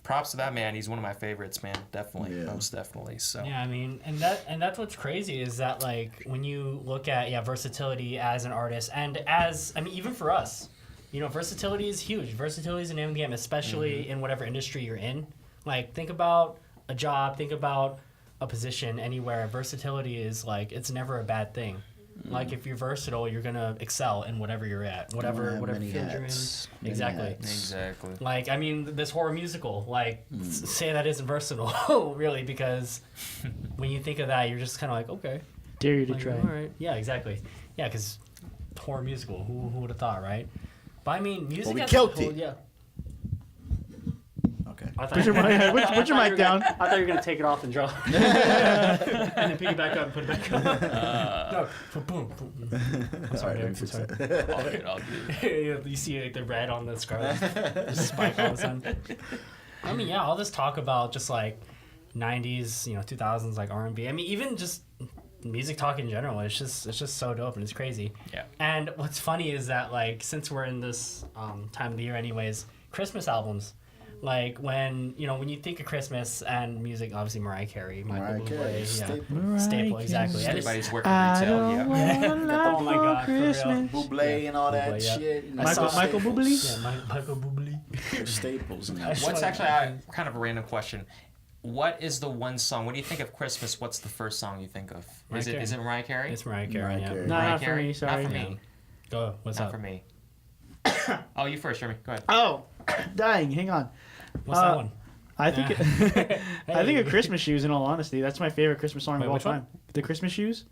props to that man. He's one of my favorites, man. Definitely, most definitely. So yeah, I mean, and that's what's crazy is that like when you look at versatility as an artist and as even for us, versatility is huge. Versatility is the name of the game, especially in whatever industry you're in. Like think about a job, think about a position anywhere. Versatility is like it's never a bad thing. Like if you're versatile, you're gonna excel in whatever you're at, whatever field you're in. Exactly. Like this horror musical. Like say that isn't versatile, really, because when you think of that, you're just kind of like, okay, dare you to try. All right. Yeah, exactly. Yeah, because horror musical. Who would have thought, right? But I mean, music. Well, we as killed a whole, it. Yeah. Put your mic down. I thought you were going to take it off and drop. And then pick it back up and put it back up. No. Boom. Sorry, Derrick. Sorry. I'll do it. You see like the red on the scarf. Just spike all of a sudden. I mean, yeah, all this talk about just like 90s, 2000s, like R&B. I mean, even just music talk in general, it's just so dope and it's crazy. Yeah. And what's funny is that like since we're in this time of the year anyways, Christmas albums. Like when you think of Christmas and music, obviously Mariah Carey, Michael Bublé, staple, exactly. Everybody's working retail, Oh my God, for real. Bublé and all that shit. Michael Bublé? Yeah, Michael Bublé. Staples. What's actually kind of a random question? What is the one song? When you think of Christmas, what's the first song you think of? Is it Mariah Carey? It's Mariah Carey. Yeah. Not for me. Sorry. Not for me. Go. What's up? Not for me. Oh, you first, Jeremy. Go ahead. Oh, dying. Hang on. What's that one? I think I think of Christmas Shoes. In all honesty, that's my favorite Christmas song of all time. The Christmas Shoes.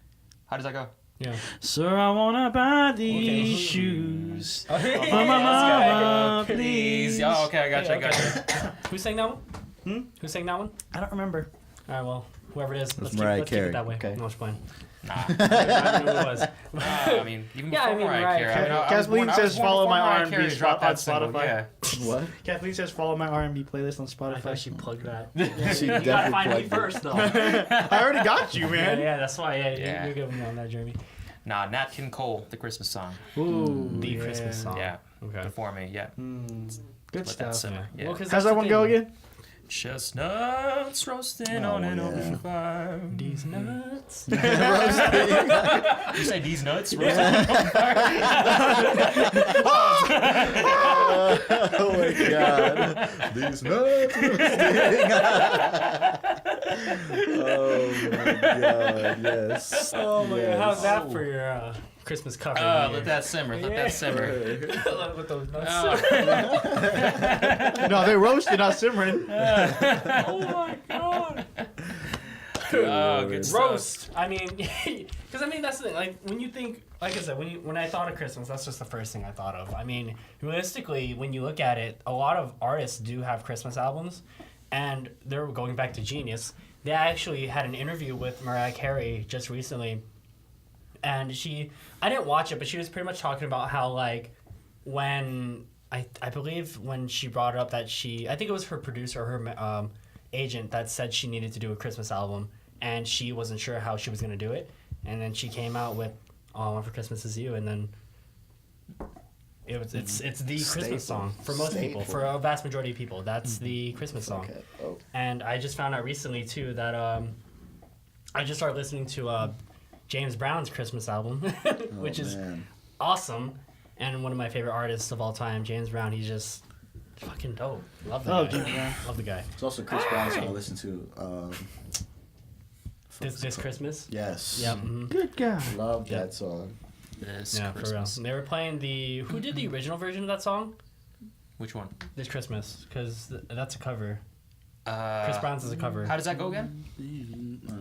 How does that go? Yeah. Sir, I wanna buy these shoes Oh, for my mama, please. Oh, okay, I gotcha. Who sang that one? Who sang that one? I don't remember. All right, well, whoever it is, let's Mariah keep Carey. it that way. Okay. No, I'm just playing. Nah. I knew who it was. I mean, even before Mariah Carey. Kathleen says follow my R&B on Spotify. Yeah. What? Kathleen says follow my R&B playlist on I Spotify. thought she plugged that. She You gotta definitely find me plugged it. first, though. I already got you, man. Yeah, that's why. Yeah. You're giving me on that, Jeremy. Nah, Nat King Cole, the Christmas song. Ooh, The Christmas song. Yeah. Okay. Before me, yeah. Good Let that stuff. simmer. Yeah. Well, 'cause How's that's that the one thing. go again? Chestnuts roasting on an open fire. These nuts. You say these nuts roasting on an open fire? Oh my God. These nuts. Oh my God. Yes. Oh my Yes. God. How's that for your Christmas cover? Let that simmer. Let that simmer. With those nuts. No, they roasted, not simmering. Oh my God. Oh, good stuff. Roast. I mean, because that's the thing. Like when you think, like I said, when I thought of Christmas, that's just the first thing I thought of. I mean, realistically, when you look at it, a lot of artists do have Christmas albums, and they're going back to Genius. they actually had an interview with Mariah Carey just recently, and I didn't watch it, but she was pretty much talking about how like when I believe when she brought up that I think it was her producer or her agent that said she needed to do a Christmas album, and she wasn't sure how she was gonna do it, and then she came out with All I Want for Christmas Is You, and then it's the Christmas song for most people, for a vast majority of people. That's the Christmas song. Okay. Oh. And I just found out recently too that I just started listening to James Brown's Christmas album, which is awesome, and one of my favorite artists of all time, James Brown. He's just fucking dope. Love the guy. James Brown. Love the guy. It's also Chris Brown song I listen to. This Christmas. Yes. Yep. Mm-hmm. Good guy. Love that song. This Yeah, Christmas. for real. They were playing who did the original version of that song? Which one? This Christmas, because that's a cover. Chris Brown's is a cover. How does that go again?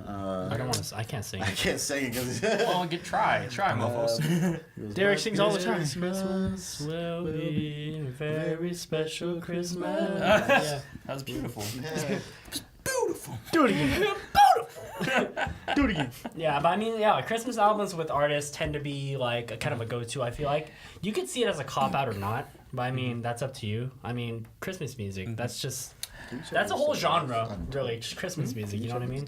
I don't want to. I can't sing I it. can't sing it because Well, try, mofos. Derrick sings all the time. Christmas will be a very special Christmas. That was beautiful. beautiful. Do it again. Do it again. Yeah, but I mean, yeah, Christmas albums with artists tend to be like a kind of a go-to. I feel like you could see it as a cop-out or not, but I mean, that's up to you. I mean, Christmas music, that's a whole genre, really, just Christmas music. You know what I mean?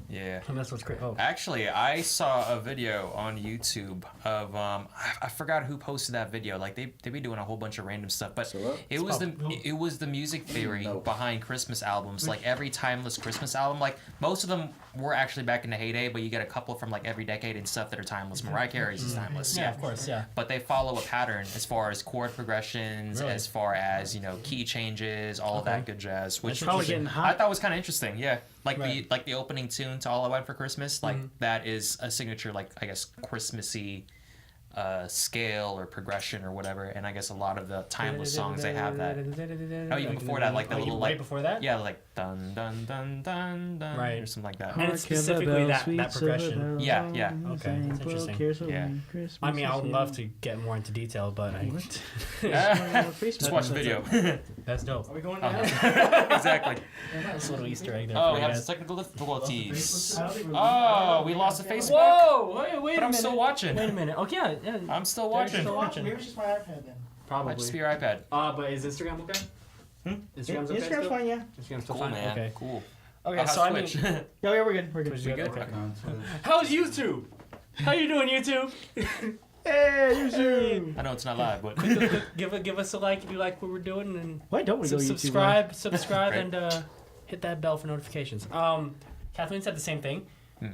Yeah. And that's what's great. Oh, Actually, I saw a video on YouTube of I forgot who posted that video. Like they be doing a whole bunch of random stuff, but it was the music theory behind Christmas albums. Like every timeless Christmas album, like most of them were actually back in the heyday, but you get a couple from like every decade and stuff that are timeless. Mariah Carey's is timeless. yeah, of course, yeah. But they follow a pattern as far as chord progressions, Really? as far as key changes, all of that good jazz, which probably getting hot. I thought was kind of interesting. Yeah, like the opening tune to All I Want for Christmas, like that is a signature, like I guess Christmassy scale or progression or whatever. And I guess a lot of the timeless songs they have that. Oh, even before that, like the little right like before that. yeah, like dun dun dun dun dun, Right. or something like that. And it's specifically that progression. Yeah, yeah. Okay, that's interesting. Yeah. I mean, I would love to get more into detail, but Just watch the video. that's dope. Are we going Exactly. That's a little Easter egg there. Oh, for we you have guys. some technical difficulties. Oh, Oh, we lost the Facebook. Whoa! Wait a But minute. I'm still watching. Wait a minute. Okay, yeah. I'm still Derrick's watching. still watching. Maybe it's just my iPad then. Probably. Might just be your iPad. But is Instagram okay? Instagram's okay. Instagram's still? fine, yeah. Instagram's still Cool, fine. man. Okay. Cool. Okay. How's So I mean, Twitch? Yeah, we're good. We're good. Twitch, you good? good? Okay. Okay. How's YouTube? How you doing, YouTube? Hey, you I know it's not live, but give us a like if you like what we're doing, and Why don't we go subscribe, Right. and hit that bell for notifications. Kathleen said the same thing,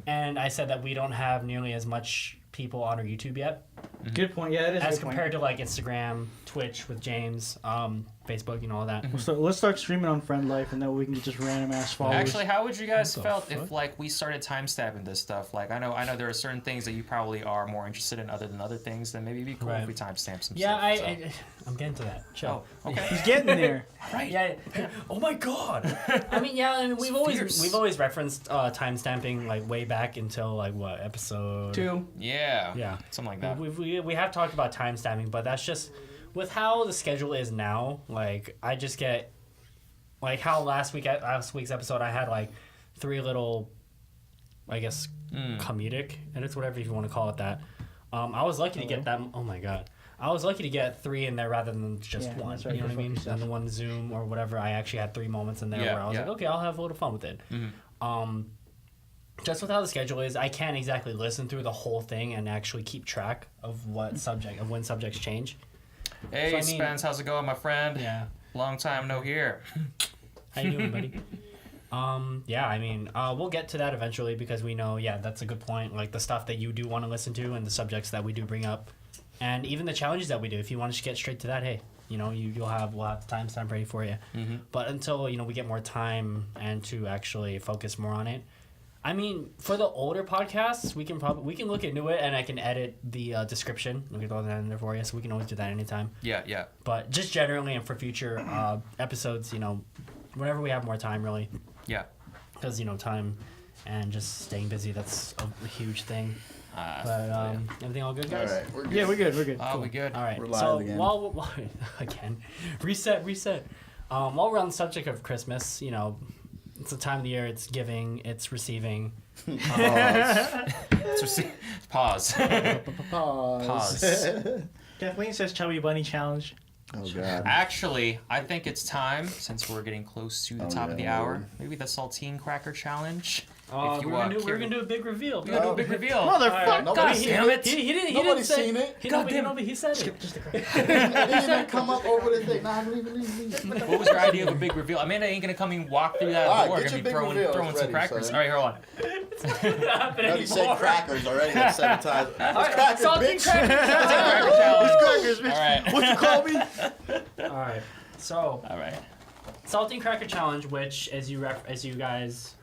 and I said that we don't have nearly as much people on our YouTube yet, YouTube? Good point. Yeah, that is a as good compared to like Instagram, Twitch with James, Facebook, all that. point. So let's start streaming on Friend Life, and then we can get just random ass followers. actually, how would you guys What the felt fuck? if like we started time stamping this stuff? Like I know there are certain things that you probably are more interested in other than other things. Then maybe it'd be cool Right. if we time stamp some Yeah, stuff. I'm getting to that. Chill. Oh, okay. He's getting there. Right. Yeah. Oh my god. I mean, yeah. I mean, we've always referenced time stamping like way back until like what episode 2. Yeah. Yeah. Something like that. We have talked about time stamping, but that's just with how the schedule is now. Like I just get like how last week's episode I had like 3 little, I guess, comedic edits, whatever if you want to call it that. I was lucky to get that. Oh my god. I was lucky to get 3 in there rather than just Yeah, one. that's right, You know what I go mean? fuck And the one Zoom or whatever, I actually had 3 moments in there Yeah, where I was yeah. like, okay, I'll have a little fun with it. Just with how the schedule is, I can't exactly listen through the whole thing and actually keep track of when subjects change. Hey, So, I mean- Spence, how's it going, my friend? Yeah. Long time no here. How you doing, buddy? Yeah, I mean, we'll get to that eventually because we know, yeah, that's a good point. Like the stuff that you do want to listen to and the subjects that we do bring up, and even the challenges that we do. If you want to just get straight to that, hey, we'll have timestamp ready for you. But until we get more time and to actually focus more on it. I mean, for the older podcasts, we can look into it and I can edit the description. We can throw that in there for you, so we can always do that anytime. Yeah, yeah. But just generally and for future episodes, whenever we have more time, really. Yeah. Because, time and just staying busy, that's a huge thing. But yeah. everything all good, All guys? right, we're good. Yeah, we're good. We're good. Oh, we good. All right. We're live so again. while reset. While we're on the subject of Christmas, It's the time of the year. It's giving. It's receiving. Pause. Pause. Kathleen says Chubby Bunny Challenge. Oh God. Actually, I think it's time, since we're getting close to the top of the yeah, hour, Lord. maybe the saltine cracker challenge. We're gonna do a big reveal. We're gonna do a big reveal. Motherfucker! Nobody's damn it! He didn't Nobody's say. seen it. He said it. It didn't even come up over the thing. Nah, leave. What was your idea of a big reveal? Amanda ain't gonna come and walk through that All right, door. get Gonna your be big throwing reveal. some It's ready, crackers. son. All right, hold on. It's not gonna happen Already said anymore. crackers already like 7 times. It's crackers, Saltine bitch. cracker Cracker challenge. Crackers, bitch. All right. What you call me? All right. So All right. Saltine Cracker Challenge, which, as you guys,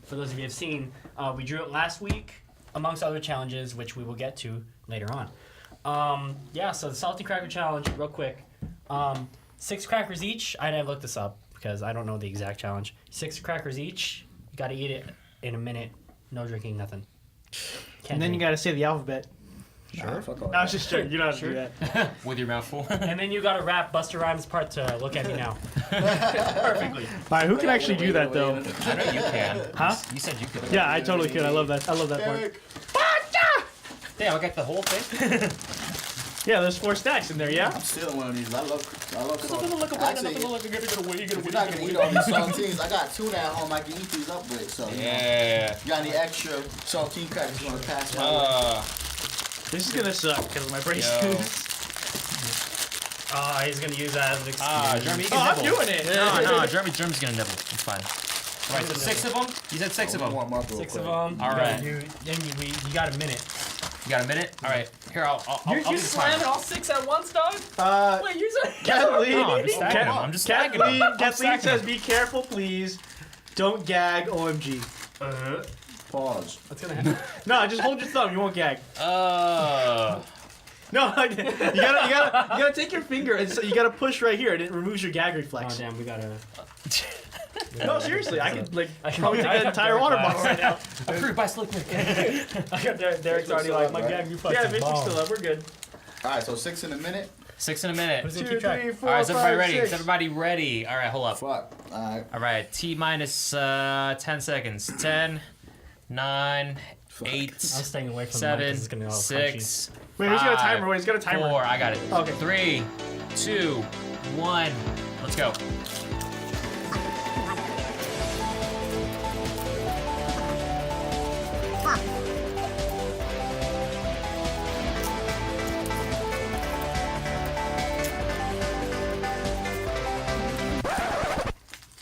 for those of you who have seen, we drew it last week, amongst other challenges, which we will get to later on. So the Saltine Cracker Challenge, real quick. 6 crackers each. I looked this up because I don't know the exact challenge. 6 crackers each. You got to eat it in a minute. No drinking, nothing. And then you gotta say the alphabet. Sure. Fuck all No, I was that. just joking. You don't have to do that. With your mouth full. And then you got to rap Busta Rhymes' part to Look at Me Now. Perfectly. All right, who can actually do that though? I know you can. Huh? You said you could. Yeah, I totally could. I love that. I love that part. Derrick. Damn, I got the whole thing. Yeah, there's 4 stacks in there. Yeah. I'm stealing one of these. I love salt. Nothing to look Actually, nothing to look. If if you're not gonna eat all these saltines, I got tuna at home I can eat these up with. So, you know, Yeah. you got any extra saltine crackers you want to pass my way? This is gonna suck because of my Yo. braces. He's going to use that as an excuse. Jeremy, you Oh, can I'm nibble. doing it. No, Jeremy's gonna nibble. It's fine. All right, so 6 of them. You said 6 of them. Warm up real 6 quick. of them. All right. You got a minute. You got a minute? All right. Here, I'll You do the slamming timer. all 6 at once, dog? Wait, you said Kathleen. No, I'm just stacking them. I'm just stacking them. Kathleen says, "Be careful, please. Don't gag." OMG. Pause. What's gonna happen? No, just hold your thumb. You won't gag. Uh, No, you gotta take your finger and so you gotta push right here, and it removes your gag Oh reflex. damn, we gotta. No, seriously, I could I can probably take I that got entire Derrick water back. bottle right now. approved by Slick Nick. I got Derrick's already like my gag reflex. Yeah, is Vince's bomb. still up. We're good. All right, so 6 in a minute. 6 in a minute. Who's All gonna keep track? 2, 3, 4, right, is everybody 5, ready? 6. Is everybody ready? All right, hold up. Fuck. All right. All right, T minus 10 seconds. 10, 9, 8, I'm staying away from the mic 'cause 7, it's gonna be all 6. Wait, who's got a 5, timer? Wait, he's got a timer. 4, I got it. Okay. 3, 2, 1. Let's go.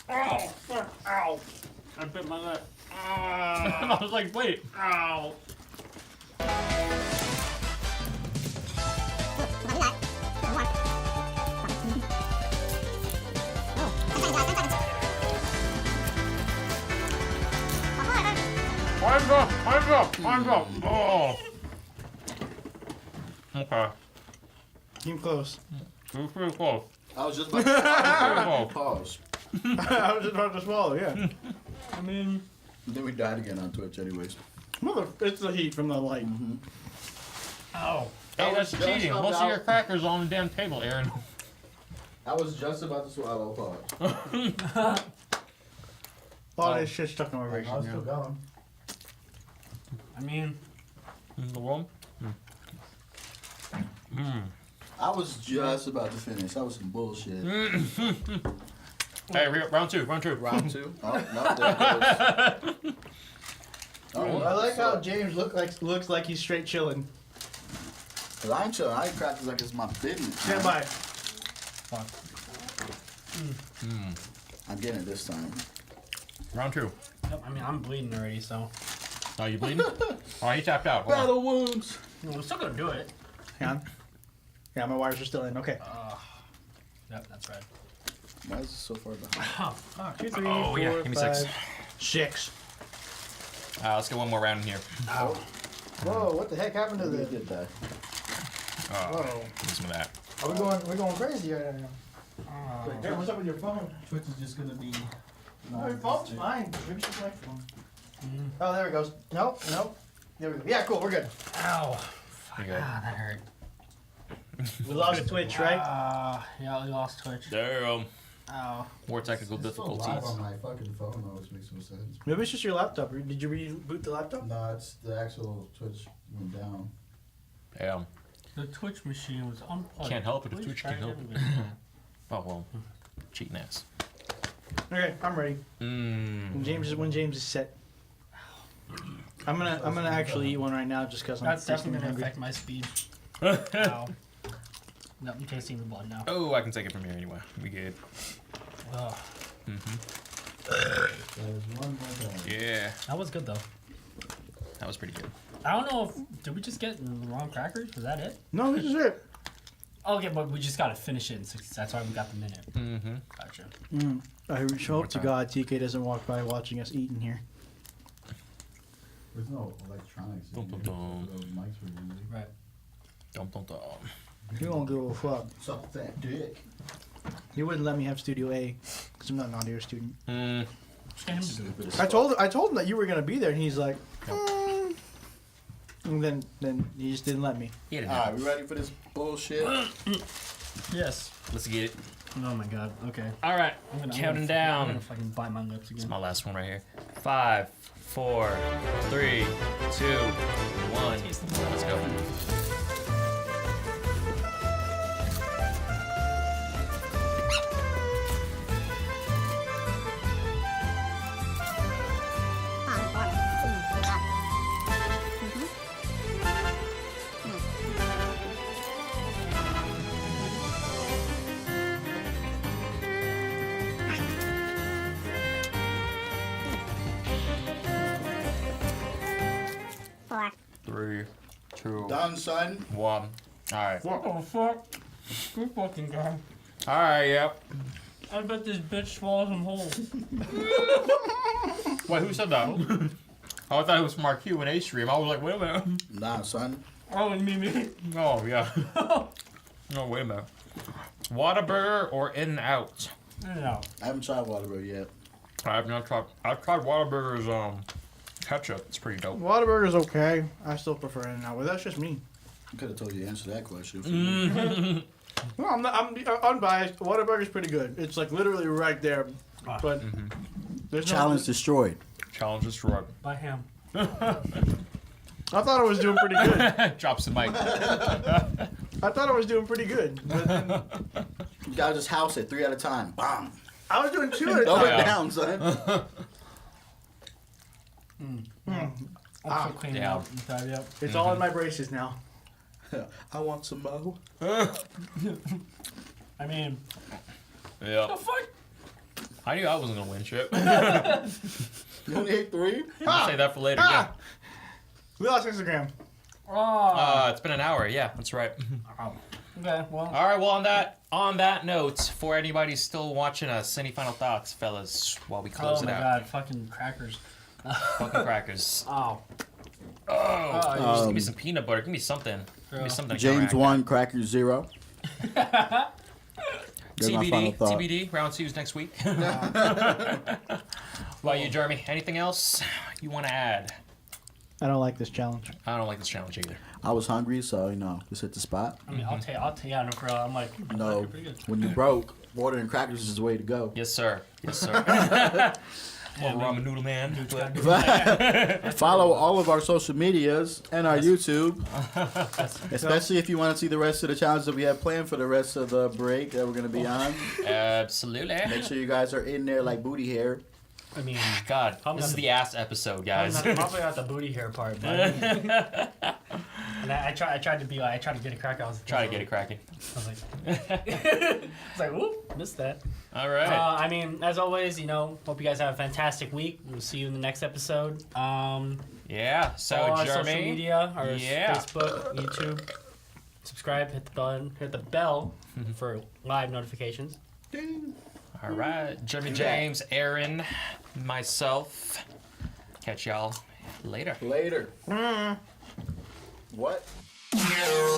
Ow! I bit my lip. I was like, wait. Ow! Hands up. Oh. Okay. Keep close. You're pretty close. I was just about to pause. I was just about to swallow. Yeah. I mean, Then we died again on Twitch, anyways. Mother, it's the heat from the light. ow! Hey, that's was just cheating. about Most of your out. crackers on the damn table, Aaron. I was just about to swallow. Pause. All this shit stuck in my braces. now. going. I mean, The world? I was just about to finish. That was some bullshit. Hey, round two. Round 2. Oh, no, there it goes. Oh, I like how James looks like he's straight chilling. Cause I ain't chilling. I eat crackers like it's my business. Stand by. I'm getting it this time. Round 2. I mean, I'm bleeding already, so Oh, you bleeding? Oh, he tapped out. Hold on. Battle wounds. I'm still gonna do it. Hang on. Yeah, my wires are still in. Okay. Yep, that's right. Why is it so far behind? Oh, fuck. 2, 3, Oh, 4, yeah, give me 6. 6. Let's get one more round in here. Ow. Whoa! What the heck happened to We the? did that. Whoa! Give me some of that. We're going crazy right now. Hey, what's up with your phone? Twitch is just gonna be. Oh, your phone's fine. Maybe it's my phone. Oh, there it goes. Nope. There we go. Yeah, cool. We're good. Ow. You good? Ah, that hurt. We lost Twitch, right? Yeah, we lost Twitch. Damn. Oh. More technical It's still difficulties. live on my fucking phone, though, which makes no sense. Maybe it's just your laptop. Did you reboot the laptop? No, it's the actual Twitch went down. Yeah. The Twitch machine was unplugged. Can't help it if Twitch can help it. Oh well, cheating ass. Okay, I'm ready. When James is set. I'm gonna actually eat one right now just because I'm That's definitely gonna hungry. affect my speed. Ow. Nope, I'm tasting the blood now. Oh, I can take it from here anyway. We good. Ugh. There's one more thing. Yeah, That was good though. that was pretty good. I don't know if did we just get the wrong crackers? Was that it? No, this is it. Okay, but we just gotta finish it in 60. That's why we got the minute. Gotcha. I hope to time. God TK doesn't walk by watching us eating here. There's no electronics in Dum, here. dum, dum. Those mics were using. Right. Dum dum dum. He won't give a fuck. Suck that dick. He wouldn't let me have Studio A because I'm not an audio student. Just get him to do it. I told him that you were gonna be there, and he's like, and then he just didn't let me. He didn't Alright, have we ready for this bullshit? Yes. Let's get it. Oh my god. Okay. All right, I'm counting I'm down. gonna fucking bite my lips again. It's my last one right here. 5, 4, 3, 2, 1. Let's go. Three, two, Done, son. 1. All right. What the fuck? Good fucking guy. All right. Yep. I bet this bitch swallows him whole. Wait, who said that? Oh, I thought it was from our Q&A stream. I was like, wait a minute. Nah, son. Oh, and me. Oh yeah. No, wait a minute. Whataburger or In-N-Out? No. I haven't tried Whataburger yet. I've not tried. I've tried Whataburger's ketchup. It's pretty dope. Whataburger's okay. I still prefer In-N-Out, but that's just me. I could have told you to answer that question. No, I'm unbiased. Whataburger's pretty good. It's like literally right there, but there's Challenge destroyed. Challenge destroyed. By him. I thought I was doing pretty good. Drops the mic. I thought I was doing pretty good. But then You gotta just house it 3 at a time. Bam. I was doing 2 at a Throw time. it Yeah. down, son. Also clean damn. out inside, yep. It's all in my braces now. I want some mo. I mean, Yeah. the fuck? I knew I wasn't gonna win shit. You only ate 3? I'll say that for later. Yeah. We lost Instagram. Oh. It's been an hour. Yeah, that's right. Okay, well. All right. Well, on that note, for anybody still watching us, any final thoughts, fellas, while we close Oh it my out? god, fucking crackers. Fucking crackers. Oh. Just give me some peanut butter. Give me something. Give me something. to James counteract 1, Crackers 0. There's my final TBD. thought. TBD. Round 2's next week. Well, you, Jeremy, anything else you want to add? I don't like this challenge. I don't like this challenge either. I was hungry, so, just hit the spot. I mean, I'll take, yeah, no, for real. I'm like, No, you're pretty good. when you broke, ordering crackers is the way to go. Yes, sir. Yes, sir. Well, ramen noodle man. Follow all of our social medias and our YouTube. Especially if you want to see the rest of the challenges that we have planned for the rest of the break that we're going to be on. Absolutely. Make sure you guys are in there like booty hair. I mean, God, Probably this is not the ass episode, guys. probably not the booty hair part, but. And I tried to be like, I tried to get a crack. I was Try to get it cracking. I was like, it's like, whoop, missed that. All right. I mean, as always, hope you guys have a fantastic week. We'll see you in the next episode. Yeah. So, Follow our Jeremy. social media, our Yeah. Facebook, YouTube. Subscribe, hit the button, hit the bell for live notifications. Ding. All right. Jeremy James, Aaron, myself. Catch y'all later. Later. What? Yeah.